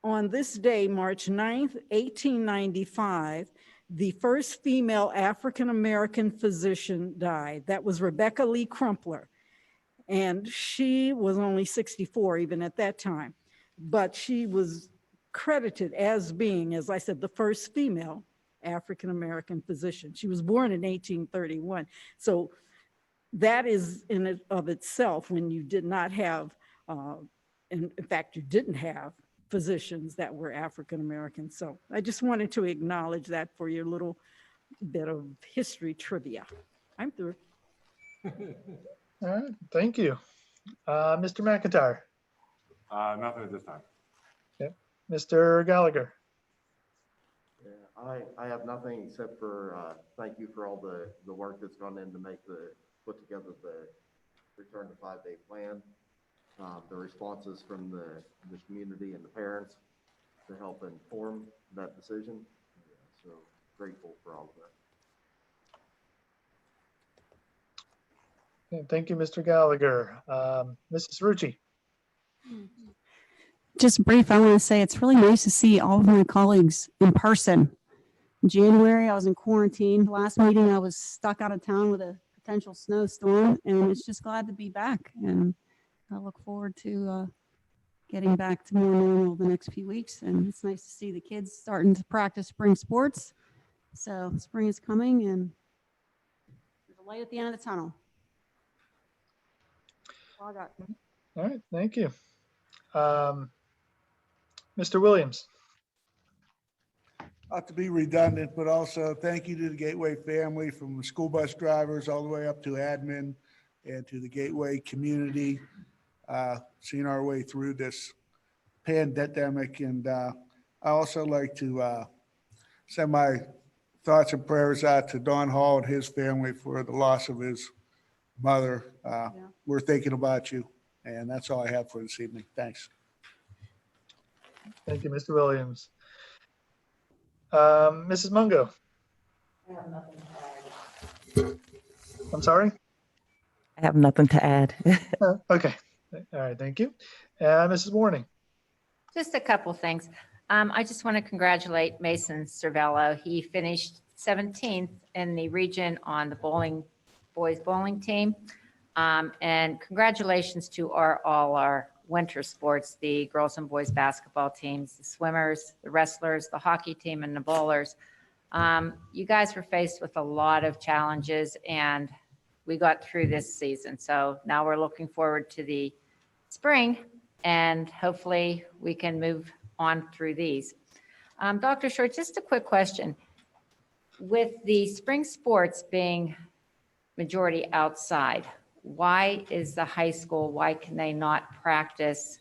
on this day, March 9th, 1895, the first female African-American physician died. That was Rebecca Lee Crumpler. And she was only 64 even at that time. But she was credited as being, as I said, the first female African-American physician. She was born in 1831. So that is in and of itself when you did not have, in fact, you didn't have physicians that were African-American. So I just wanted to acknowledge that for your little bit of history trivia. I'm through. All right, thank you. Mr. McIntyre. Nothing at this time. Okay. Mr. Gallagher. Yeah, I have nothing except for thank you for all the work that's gone in to put together the return to 5-day plan. The responses from the community and the parents to help inform that decision. So grateful for all of that. Okay, thank you, Mr. Gallagher. Mrs. Rucci. Just brief, I want to say it's really nice to see all of my colleagues in person. In January, I was in quarantine. Last meeting, I was stuck out of town with a potential snowstorm, and it's just glad to be back. And I look forward to getting back to more normal the next few weeks. And it's nice to see the kids starting to practice spring sports. So spring is coming, and there's a light at the end of the tunnel. That's all I got. All right, thank you. Mr. Williams. Not to be redundant, but also thank you to the Gateway family, from the school bus drivers all the way up to admin and to the Gateway community, seeing our way through this pandemic. And I also like to send my thoughts and prayers out to Don Hall and his family for the loss of his mother. We're thinking about you, and that's all I have for this evening. Thanks. Thank you, Mr. Williams. Mrs. Mungo. I have nothing to add. I'm sorry? I have nothing to add. Okay. All right, thank you. Mrs. Warning. Just a couple things. I just want to congratulate Mason Cervello. He finished 17th in the region on the boys bowling team. And congratulations to all our winter sports, the girls and boys basketball teams, the swimmers, the wrestlers, the hockey team, and the bowlers. You guys were faced with a lot of challenges, and we got through this season. So now we're looking forward to the spring, and hopefully we can move on through these. Dr. Short, just a quick question. With the spring sports being majority outside, why is the high school, why can they not practice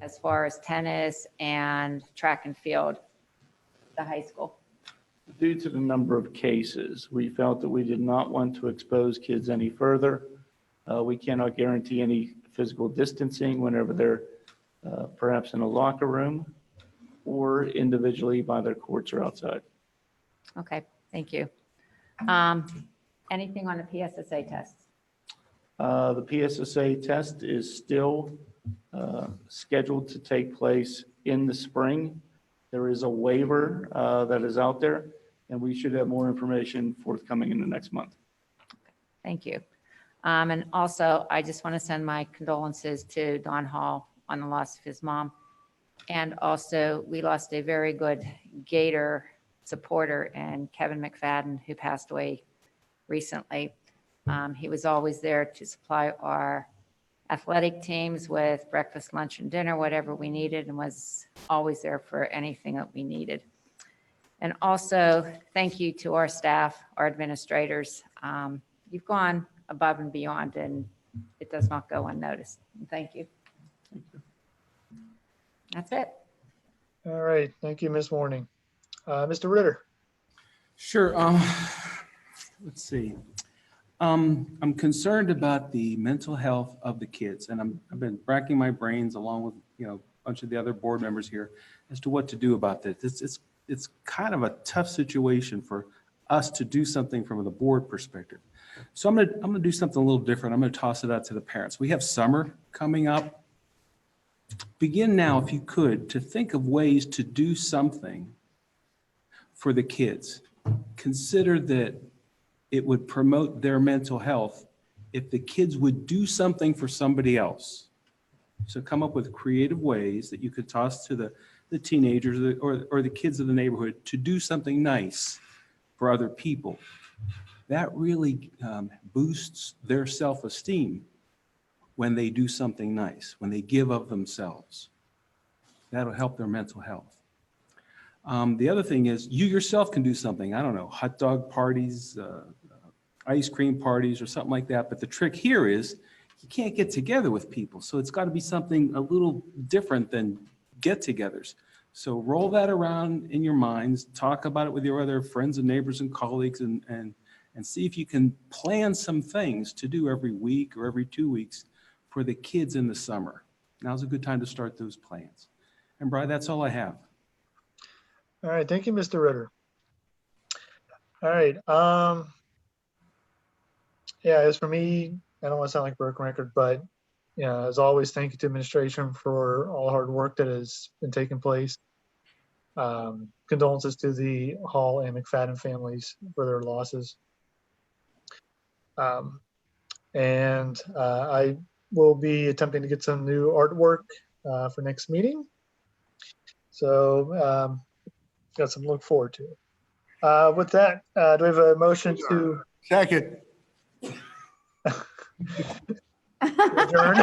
as far as tennis and track and field, the high school? Due to the number of cases, we felt that we did not want to expose kids any further. We cannot guarantee any physical distancing whenever they're perhaps in a locker room or individually by their courts or outside. Okay, thank you. Anything on the PSSA tests? The PSSA test is still scheduled to take place in the spring. There is a waiver that is out there, and we should have more information forthcoming in the next month. Thank you. And also, I just want to send my condolences to Don Hall on the loss of his mom. And also, we lost a very good Gator supporter in Kevin McFadden, who passed away recently. He was always there to supply our athletic teams with breakfast, lunch, and dinner, whatever we needed, and was always there for anything that we needed. And also, thank you to our staff, our administrators. You've gone above and beyond, and it does not go unnoticed. And thank you. That's it. All right, thank you, Ms. Warning. Mr. Ritter. Sure. Let's see. I'm concerned about the mental health of the kids, and I've been racking my brains along with a bunch of the other board members here as to what to do about this. It's kind of a tough situation for us to do something from the board perspective. So I'm gonna do something a little different. I'm gonna toss it out to the parents. We have summer coming up. Begin now, if you could, to think of ways to do something for the kids. Consider that it would promote their mental health if the kids would do something for somebody else. So come up with creative ways that you could toss to the teenagers or the kids of the neighborhood to do something nice for other people. That really boosts their self-esteem when they do something nice, when they give of themselves. That'll help their mental health. The other thing is you yourself can do something. I don't know, hot dog parties, ice cream parties or something like that. But the trick here is you can't get together with people. So it's got to be something a little different than get-togethers. So roll that around in your minds, talk about it with your other friends and neighbors and colleagues, and see if you can plan some things to do every week or every 2 weeks for the kids in the summer. Now's a good time to start those plans. And Brian, that's all I have. All right, thank you, Mr. Ritter. All right, yeah, as for me, I don't want to sound like a broken record, but as always, thank you to administration for all the hard work that has been taking place. Condolences to the Hall and McFadden families for their losses. I will be attempting to get some new artwork for next meeting. So got something to look forward to. With that, do we have a motion to Second. adjourn?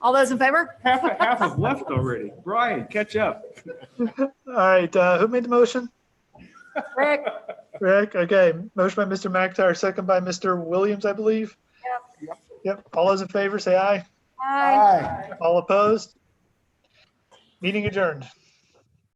All those in favor? Half of left already. Brian, catch up. All right, who made the motion? Rick. Rick, okay. Motion by Mr. McIntyre, second by Mr. Williams, I believe. Yep. All those in favor, say aye. Aye. All opposed? Meeting adjourned.